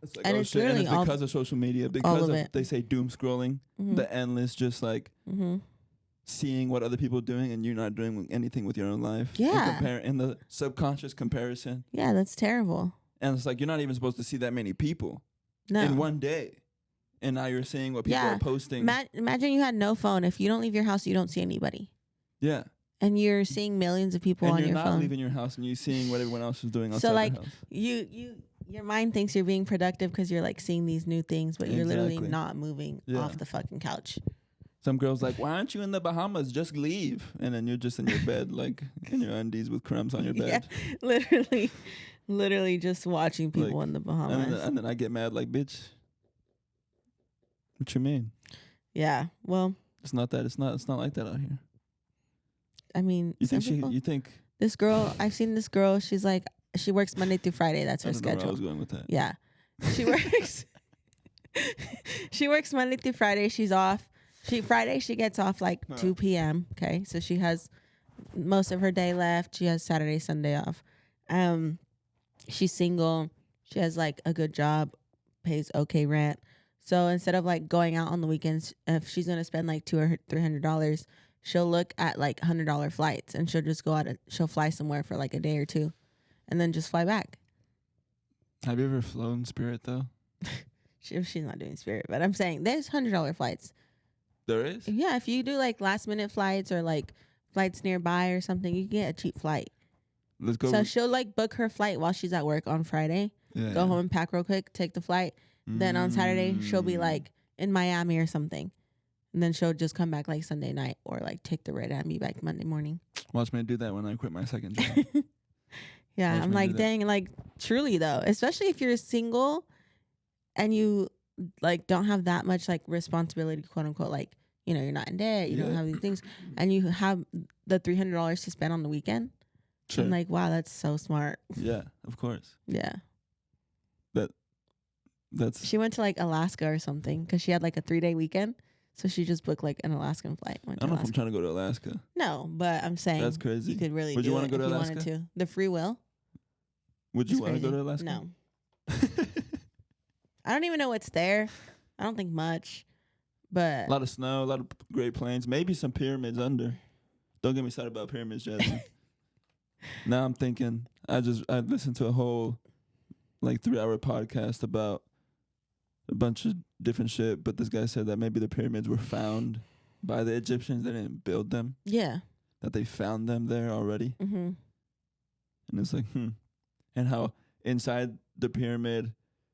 It's like, and oh it's shit, and literally it's all- because of social media, all because of of it. they say doom scrolling, the endless just like seeing what other people are doing and you're not doing anything with your own life. Yeah. In the subconscious comparison. Yeah, that's terrible. And it's like you're not even supposed to see that many people No. in one day. And now you're seeing what people are posting. Imagine you had no phone. If you don't leave your house, you don't see anybody. Yeah. And you're seeing millions of people And on you're your not phone. leaving your house and you're seeing what everyone else is doing outside So like their house. your mind thinks you're being productive because you're like seeing these new things, but you're literally Exactly. not moving Yeah. off the fucking couch. Some girls like, why aren't you in the Bahamas? Just leave. And then you're just in your bed, like in your undies with crumbs on your bed. Yeah, literally just watching people Like, in the Bahamas. And then I get mad like, bitch, what you mean? Yeah, well, It's not like that out here. I mean, You think some people- you think this girl, I've seen this girl, she's like, she works Monday through Friday. That's I her don't know where I schedule. was going with that. Yeah. She works she works Monday through Friday. She's off. Friday she gets off like 2 p.m. Okay. So she has most of her day left. She has Saturday, Sunday off. She's single. She has like a good job, pays okay rent. So instead of like going out on the weekends, if she's gonna spend like $200 or $300, she'll look at like $100 flights and she'll just go out and she'll fly somewhere for like a day or two and then just fly back. Have you ever flown Spirit though? She's not doing Spirit, but I'm saying there's $100 flights. There is? Yeah, if you do like last minute flights or like flights nearby or something, you can get a cheap flight. Let's go. So she'll like book her flight while she's at work on Friday, yeah, go home, pack real quick, take the flight. Then on Saturday, she'll be like in Miami or something. And then she'll just come back like Sunday night or like take the red and be back Monday morning. Watch me do that when I quit my second job. Yeah, Watch I'm me like, do that. dang, like truly though, especially if you're single and you like don't have that much like responsibility, quote unquote, like, you know, you're not in debt, you don't have these things, and you have the $300 to spend on the weekend. Sure. I'm like, wow, that's so smart. Yeah, of course. Yeah. That's She went to like Alaska or something because she had like a 3-day weekend. So she just booked like an Alaskan flight. Went I to don't know if I'm Alaska. trying to go to Alaska. No, but I'm saying That's crazy. you could really Would do you wanna it go to if you Alaska? wanted to. The free will. Would you It's want to go crazy. to Alaska? No. I don't even know what's there. I don't think much. But A lot of snow, a lot of Great Plains, maybe some pyramids under. Don't get me started about pyramids, Jasmine. Now I'm thinking, I listened to a whole like 3-hour podcast about a bunch of different shit, but this guy said that maybe the pyramids were found by the Egyptians. They didn't build them. yeah. That they found them there already. Mm-hmm. And it's like, And how inside the pyramid,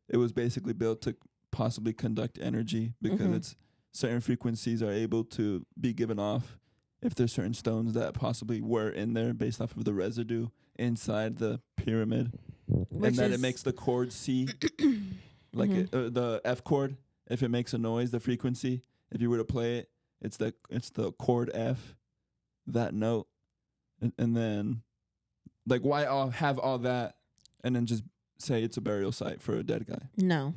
it was basically built to possibly conduct energy because Mhm. it's certain frequencies are able to be given off if there's certain stones that possibly were in there based off of the residue inside the pyramid. And that it makes the chord C, like the F chord. If it makes a noise, the frequency, if you were to play it, it's the chord F, that note. And then, like, why have all that and then just say it's a burial site for a dead guy? No,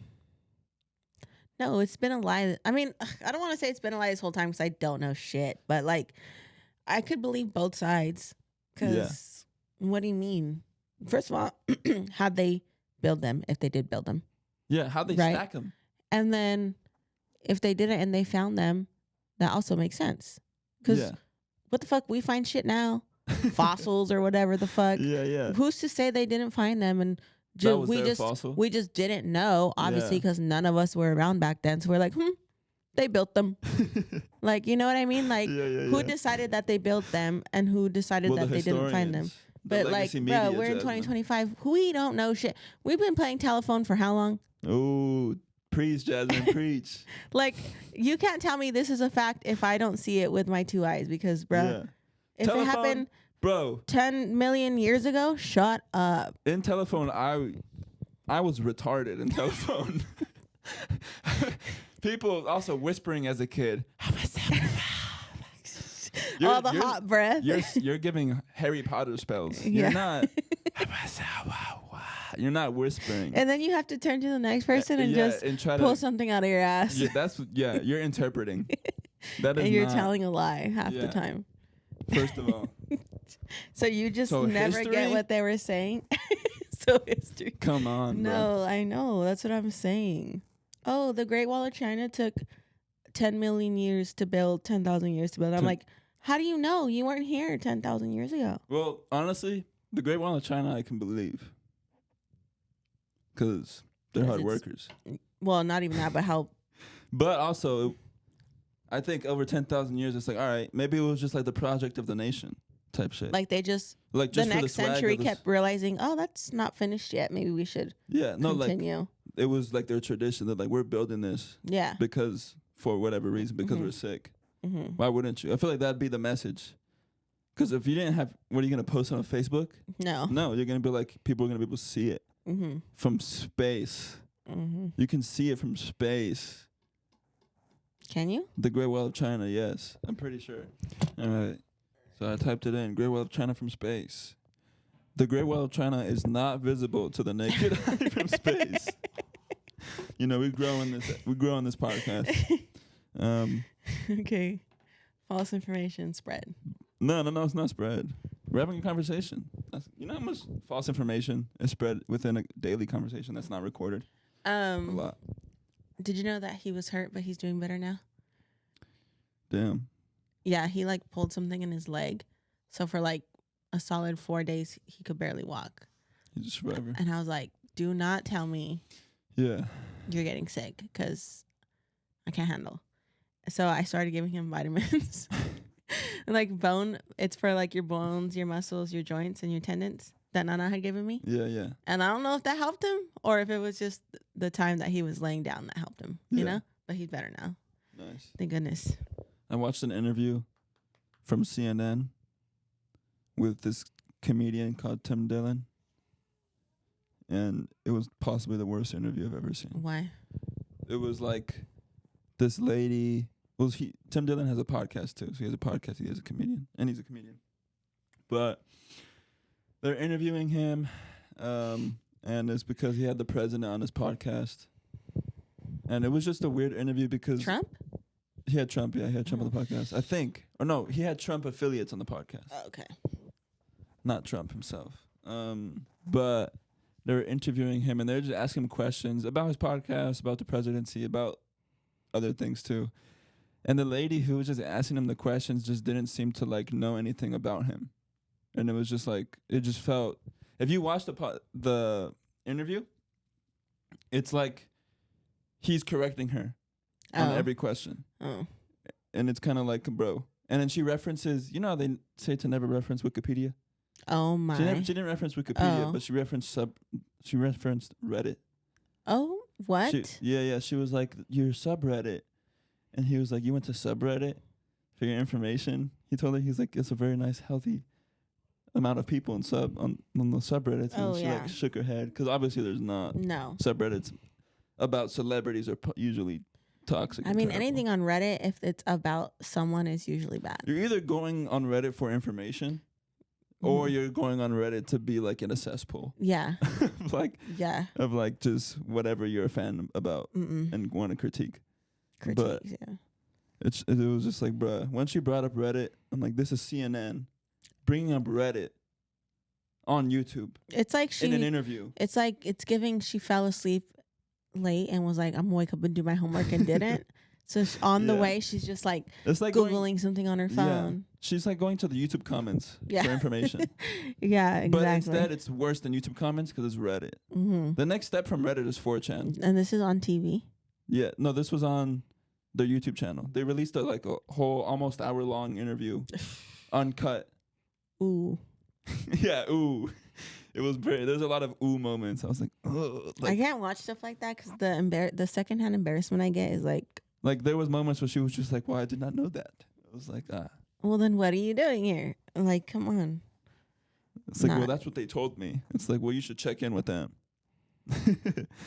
it's been a lie. I mean, I don't want to say it's been a lie this whole time because I don't know shit. But like, I could believe both sides. Because what do you mean? First of all, how'd they build them if they did build them? Yeah, how'd they Right. stack them? And then if they didn't and they found them, that also makes sense. Because Yeah. what the fuck? We find shit now. Fossils or whatever the fuck. Yeah. Who's to say they didn't find them and That was their fossil? we just didn't know, obviously, Yeah. because none of us were around back then. So we're like, they built them. Like, you know what I mean? Like, who decided that they built them and who decided that they didn't find them? But like, bro, we're in 2025. We don't know shit. We've been playing telephone for how long? Oh, preach, Jasmine, preach. Like, you can't tell me this is a fact if I don't see it with my two eyes, because, bro, Yeah. if Telephone, it happened, bro, 10 million years ago, shut up. in telephone, I was retarded in telephone. People also whispering as a kid. All the hot breath. You're giving Harry Potter spells. Yeah. You're not whispering. And then you have to turn to the next person and just and try pull to, something out of your ass. Yeah, you're interpreting. That is And you're not, telling a lie half the Yeah. time. First of all, So you just So never get history? what they were saying. So history. come on, bro. No, I know. That's what I'm saying. Oh, the Great Wall of China took 10 million years to build, 10,000 years to build. I'm like, how do you know? You weren't here 10,000 years ago. Well, honestly, the Great Wall of China, I can believe. Because they're 'Cause hard it's- workers. Well, not even that, but how. But also, I think over 10,000 years, it's like, all right, maybe it was just like the project of the nation type shit. Like they just, like the just for next swag of century the kept realizing, oh, that's not finished yet. Maybe we should continue. like it was like their tradition that like we're building this Yeah. because for whatever reason, because we're sick. Mm-hmm. Why wouldn't you? I feel like that'd be the message. Because if you didn't have, what are you going to post on Facebook? No. No, you're going to be like, people are going to be able to see it Mm-hmm. from space. Mm-hmm. You can see it from space. Can you? The Great Wall of China, yes. I'm pretty sure. All right. So I typed it in. Great Wall of China from space. The Great Wall of China is not visible to the naked eye from space. You know, we grow on this podcast. Okay. False information spread. No, it's not spread. We're having a conversation. You know how much false information is spread within a daily conversation that's not recorded? A lot. Did you know that he was hurt, but he's doing better now? Damn. Yeah, he like pulled something in his leg. So for like a solid 4 days, he could barely walk. He's a survivor. And I was like, do not tell me Yeah. you're getting sick because I can't handle. So I started giving him vitamins. Like bone, it's for like your bones, your muscles, your joints, and your tendons that Nana had given me. Yeah. And I don't know if that helped him or if it was just the time that he was laying down that helped him, you Yeah. know? But he's better now. Nice. Thank goodness. I watched an interview from CNN with this comedian called Tim Dillon. And it was possibly the worst interview I've ever seen. Why? It was like this lady. Well, Tim Dillon has a podcast too. So he has a podcast. He is a comedian, and he's a comedian. But they're interviewing him, and it's because he had the president on his podcast. And it was just a weird interview because Trump? he had Trump. Yeah, he had Trump on the podcast. I think, or no, he had Trump affiliates on the podcast. Oh, okay. Not Trump himself. But they were interviewing him, and they were just asking him questions about his podcast, about the presidency, about other things too. And the lady who was just asking him the questions just didn't seem to like know anything about him. And it was just like, it just felt, if you watch the interview, it's like he's correcting her on every question. Oh. And it's kind of like, bro. And then she references, you know how they say to never reference Wikipedia? Oh my. She didn't reference Wikipedia, Oh. but she referenced Reddit. Oh, what? She was like, your subreddit. And he was like, you went to subreddit for your information? He told her, he's like, it's a very nice, healthy amount of people on the subreddits. And she like shook her head. Because obviously there's not. No. Subreddits about celebrities are usually toxic. I mean, anything on Reddit, if it's about someone, is usually bad. You're either going on Reddit for information or you're going on Reddit to be like in a cesspool. Yeah. Of like just whatever you're a fan about and want to critique. But it was just like, bruh, once she brought up Reddit, I'm like, this is CNN bringing up Reddit on YouTube It's like in an interview. It's like it's giving. She fell asleep late and was like, "I'm gonna wake up and do my homework," and didn't. So on the way, she's just like It's like Googling something on her phone. Yeah. She's like going to the YouTube comments Yeah. for information. Yeah, exactly. But instead, it's worse than YouTube comments because it's Reddit. Mm-hmm. The next step from Reddit is 4chan. And this is on TV. Yeah, no, this was on their YouTube channel. They released a whole almost hour-long interview, uncut. Ooh. Yeah, ooh. It was there's a lot of ooh moments. I was like, oh. I can't watch stuff like that because the secondhand embarrassment I get is like there was moments where she was just like, well, I did not know that. I was like, well, then what are you doing here? Like, come on. It's like, well, that's what they told me. It's like, well, you should check in with them.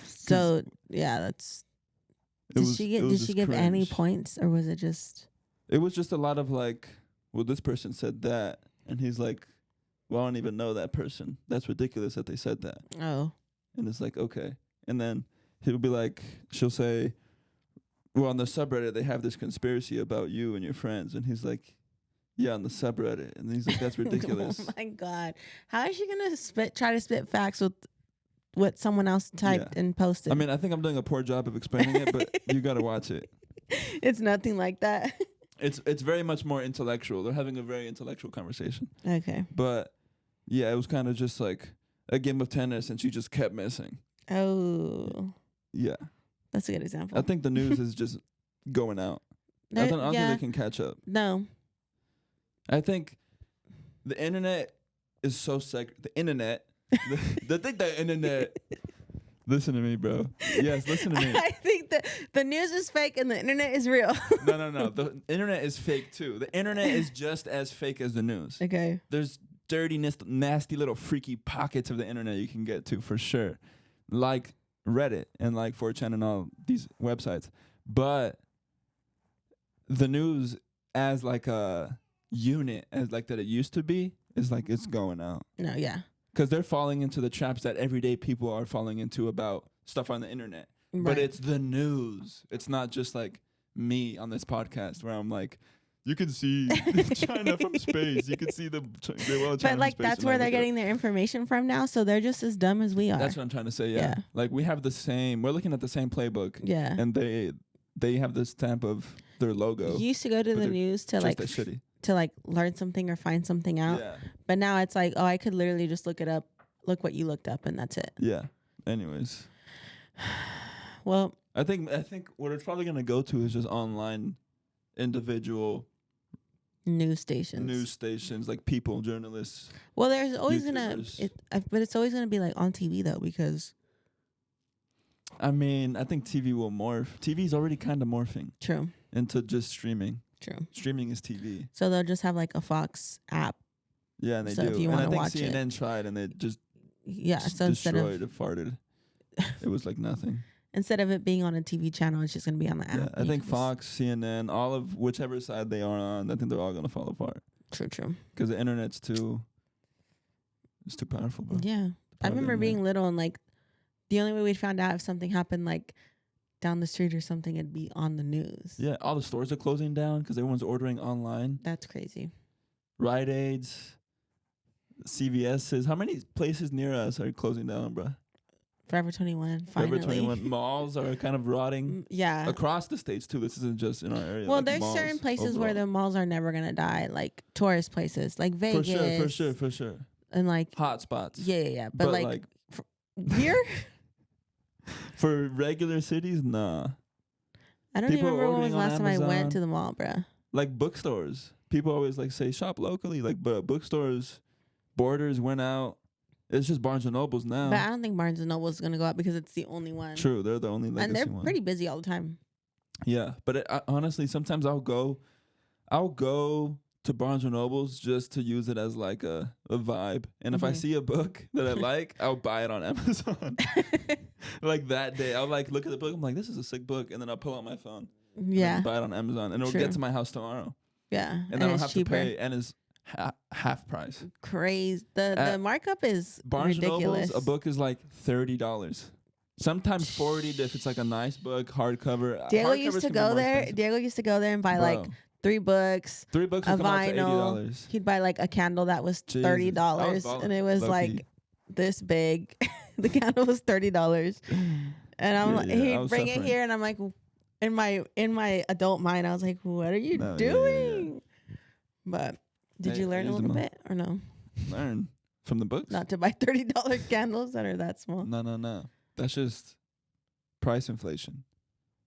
So yeah, that's. Did she give any points, or was it just? It was just a lot of like, well, this person said that, and he's like, well, I don't even know that person. That's ridiculous that they said that. Oh. And it's like, okay. And then he'll be like, she'll say, well, on the subreddit, they have this conspiracy about you and your friends. And he's like, yeah, on the subreddit. And he's like, that's ridiculous. Oh my God. How is she going to try to spit facts with what someone else typed and posted? I mean, I think I'm doing a poor job of explaining it, but you got to watch it. It's nothing like that. It's very much more intellectual. They're having a very intellectual conversation. Okay. But yeah, it was kind of just like a game of tennis, and she just kept missing. Oh. Yeah. That's a good example. I think the news is just going out. I don't think they can catch up. No. I think the internet is so the internet. the internet. Listen to me, bro. Yes, listen to me. I think that the news is fake and the internet is real. No. The internet is fake too. The internet is just as fake as the news. Okay. There's dirty, nasty little freaky pockets of the internet you can get to for sure. Like Reddit and like 4chan and all these websites. But the news as like a unit, as like that it used to be, is like it's going out. No, yeah. Because they're falling into the traps that everyday people are falling into about stuff on the internet. Right. But it's the news. It's not just like me on this podcast where I'm like, you can see China from space. You can see the China But like from space. that's where they're getting their information from now. So they're just as dumb as we are. That's what I'm trying to say. Yeah. Like we have the same. We're looking at the same playbook. Yeah. And they have the stamp of their logo. You used to go to the news to like shitty. To like learn something or find something out. Yeah. But now it's like, oh, I could literally just look it up, look what you looked up, and that's it. Yeah. Anyways. Well, I think what it's probably gonna go to is just online individual news stations like people, journalists. Well, there's always YouTubers. but it's always gonna be like on TV though, because I mean, I think TV will morph. TV's already kind of morphing. True. Into just streaming. True. Streaming is TV. So they'll just have like a Fox app. Yeah, and they do. If you and I think watch CNN tried, and they just so destroyed it, farted. It was like nothing. Instead of it being on a TV channel, it's just gonna be on the app. Yeah, I think Fox, CNN, all of whichever side they are on, I think they're all gonna fall apart. True. Because the internet's too powerful, bro. Yeah, I remember being little and like the only way we found out if something happened like down the street or something, it'd be on the news. Yeah, all the stores are closing down because everyone's ordering online. That's crazy. Rite Aids, CVS's. How many places near us are closing down, bro? Forever 21. Finally. Forever 21. Malls are kind of rotting. Yeah. Across the states too. This isn't just in our area. Well, like there's certain places where the malls are never gonna die, like tourist places, like Vegas. For sure. And like hot spots. Yeah. But like here. For regular cities, nah. I don't even remember when was the last time I went to the mall, bruh. Like bookstores. People always like say shop locally, like, but bookstores, Borders went out. It's just Barnes and Nobles now. But I don't think Barnes and Noble is gonna go out because it's the only one. True, they're the only legacy and they're one. pretty busy all the time. Yeah, but honestly, sometimes I'll go to Barnes and Nobles just to use it as like a vibe. And if I see a book that I like, I'll buy it on Amazon. Like that day, I'll like look at the book. I'm like, this is a sick book, and then I'll pull out my phone. Yeah, and buy it on Amazon, and it'll get to my house tomorrow. Yeah, and I don't have to pay, and it's half price. Crazy. The markup is Barnes ridiculous. Nobles, a book is like $30. Sometimes 40 if it's like a nice book, hardcover. Diego used to go there. Diego used to go there and buy like 3 books, 3 books a would come out to vinyl. $80. He'd buy like a candle that was Jesus. $30, I was balling, and it was low-key. like this big. The candle was $30, and I'm like, I he'd was bring suffering. it here, and I'm like, in my adult mind, I was like, what are you No, yeah, doing? But did Hey, you learn a use little them all. bit or no? Learn from the books? Not to buy $30 candles that are that small. No. That's just price inflation.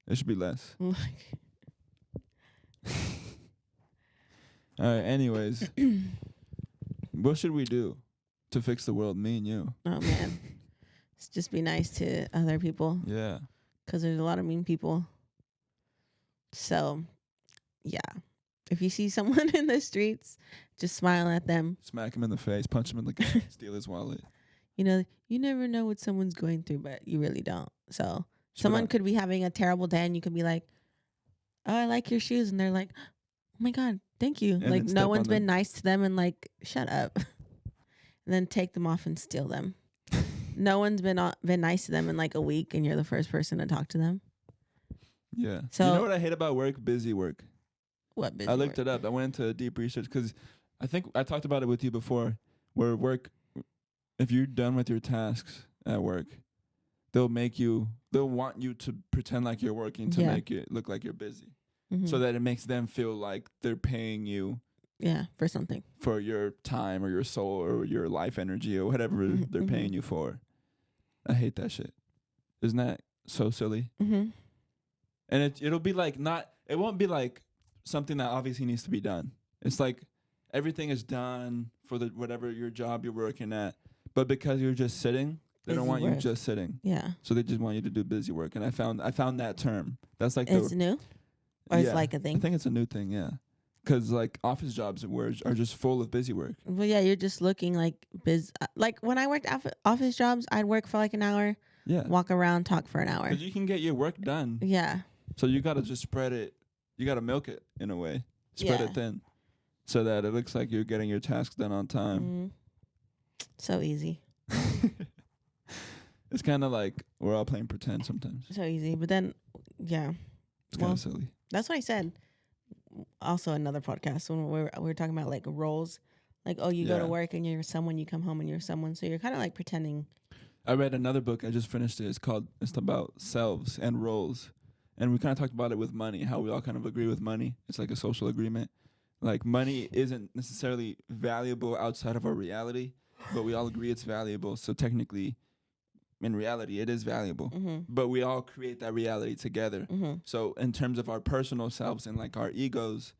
It should be less. Like, All right, anyways. What should we do to fix the world, me and you? oh man, just be nice to other people, Yeah. because there's a lot of mean people. So, yeah, if you see someone in the streets, just smile at them. Smack him in the face, punch him in the gut, steal his wallet. You know, you never know what someone's going through, but you really don't. So Should someone I- could be having a terrible day, and you could be like, "Oh, I like your shoes," and they're like, "Oh my God, thank you." And Like then no step one's on been them. nice to them, and like, shut up, and then take them off and steal them. No one's been nice to them in like a week, and you're the first person to talk to them. Yeah. So- you know what I hate about work? Busy work. What busy I looked work? it up. I went into deep research because I think I talked about it with you before. Where work, if you're done with your tasks at work, they'll want you to pretend like you're working to Yeah. make it look like you're busy, Mhm. so that it makes them feel like they're paying you yeah, for something. for your time or your soul or your life energy or whatever Mhm, they're mhm. paying you for. I hate that shit. Isn't that so silly? Mm-hmm. And it'll be like it won't be like something that obviously needs to be done. It's like everything is done for the whatever your job you're working at, but because you're just sitting, they don't Busy want you work. just sitting. Yeah, So they just want you to do busy work. And I found that term. That's like it's new, or it's yeah, like a I thing. think it's a new thing, yeah. Because like office jobs are just full of busy work. Well, yeah, you're just looking like like when I worked office jobs, I'd work for like an hour, Yeah. walk around, talk for an hour. Because you can get your work done. Yeah, So you got to just spread it. You got to milk it in a way. Spread Yeah. it thin so that it looks like you're getting your tasks done on time. Mhm. So easy, It's kind of like we're all playing pretend sometimes. so easy. But then, yeah, It's well, kind of silly. that's what I said. Also, another podcast when we were talking about like roles, like you go to Yeah. work and you're someone, you come home and you're someone, so you're kind of like pretending. I read another book. I just finished it. It's about selves and roles. And we kind of talked about it with money, how we all kind of agree with money. It's like a social agreement. Like money isn't necessarily valuable outside of our reality, but we all agree it's valuable. So technically, in reality, it is valuable. Mm-hmm. But we all create that reality together. Mm-hmm. So in terms of our personal selves and like our egos,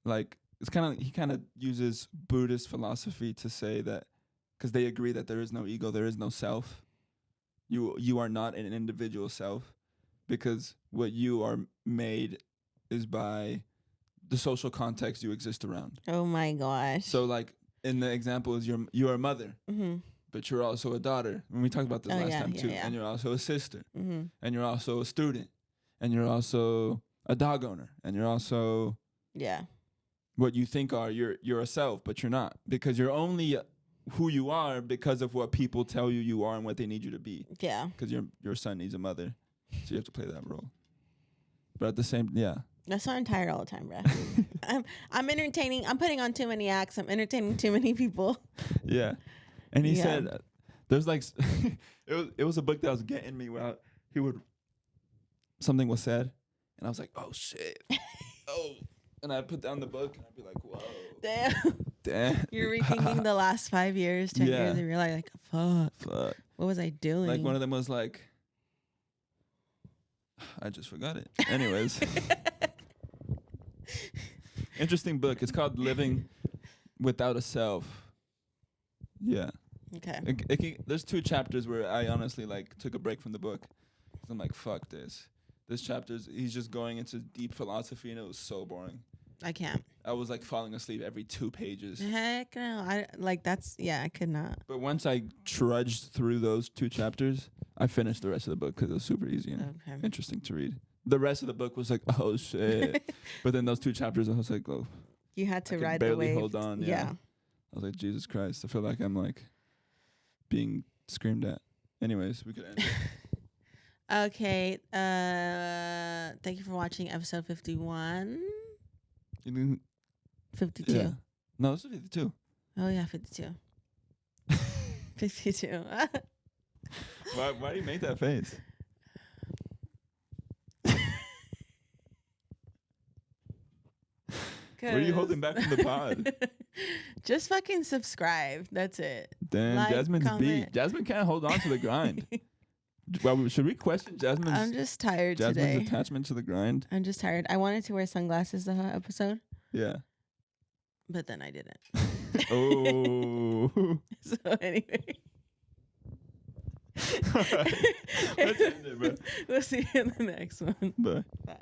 like it's kind of he kind of uses Buddhist philosophy to say that because they agree that there is no ego, there is no self. You are not an individual self because what you are made is by the social context you exist around. Oh my gosh. So like in the example is you're a mother, Mm-hmm. but you're also a daughter. And we talked about this Oh, last yeah, time yeah, too. yeah. And you're also a sister. Mm-hmm. And you're also a student, and you're also a dog owner, and you're also Yeah. what you think are you're a self, but you're not, because you're only who you are because of what people tell you are and what they need you to be. Yeah. Because your son needs a mother, so you have to play that role. But at the same, yeah, That's not entire all the time, bro. I'm entertaining. I'm putting on too many acts. I'm entertaining too many people. yeah. And he Yeah. said, "There's like it was a book that was getting me where something was said, and I was like, oh shit, oh." And I put down the book and I'd be like, whoa. Damn. Damn. You're rethinking the last 5 years, 10 Yeah. years, and you're like, fuck. Fuck. What was I doing? Like one of them was like, I just forgot it. Anyways. Interesting book. It's called Living Without a Self. Yeah. Okay. There's 2 chapters where I honestly like took a break from the book. 'Cause I'm like, fuck this. This chapter's he's just going into deep philosophy and it was so boring. I can't. I was like falling asleep every 2 pages. Heck no. I could not. But once I trudged through those 2 chapters, I finished the rest of the book because it was super easy and Okay. interesting to read. The rest of the book was like, oh shit. But then those 2 chapters, I was like, oh, You had to I could ride barely the wave. hold on. Yeah. I was like, Jesus Christ. I feel like I'm like being screamed at. Anyways, we could end it. Okay. Thank you for watching episode 51. You think, 52. yeah. No, it's 52. Oh, yeah, 52. 52. Why do you make that face? What are you holding back from the pod? Just fucking subscribe. That's it. Damn, Like, Jasmine's beat. comment. Jasmine can't hold on to the grind. Well, should we question I'm just tired Jasmine's today. attachment to the grind? I'm just tired. I wanted to wear sunglasses the whole episode, Yeah. but then I didn't. Oh. So anyway. All right. Let's end it, bro. We'll see you in the next one. Bye. Bye.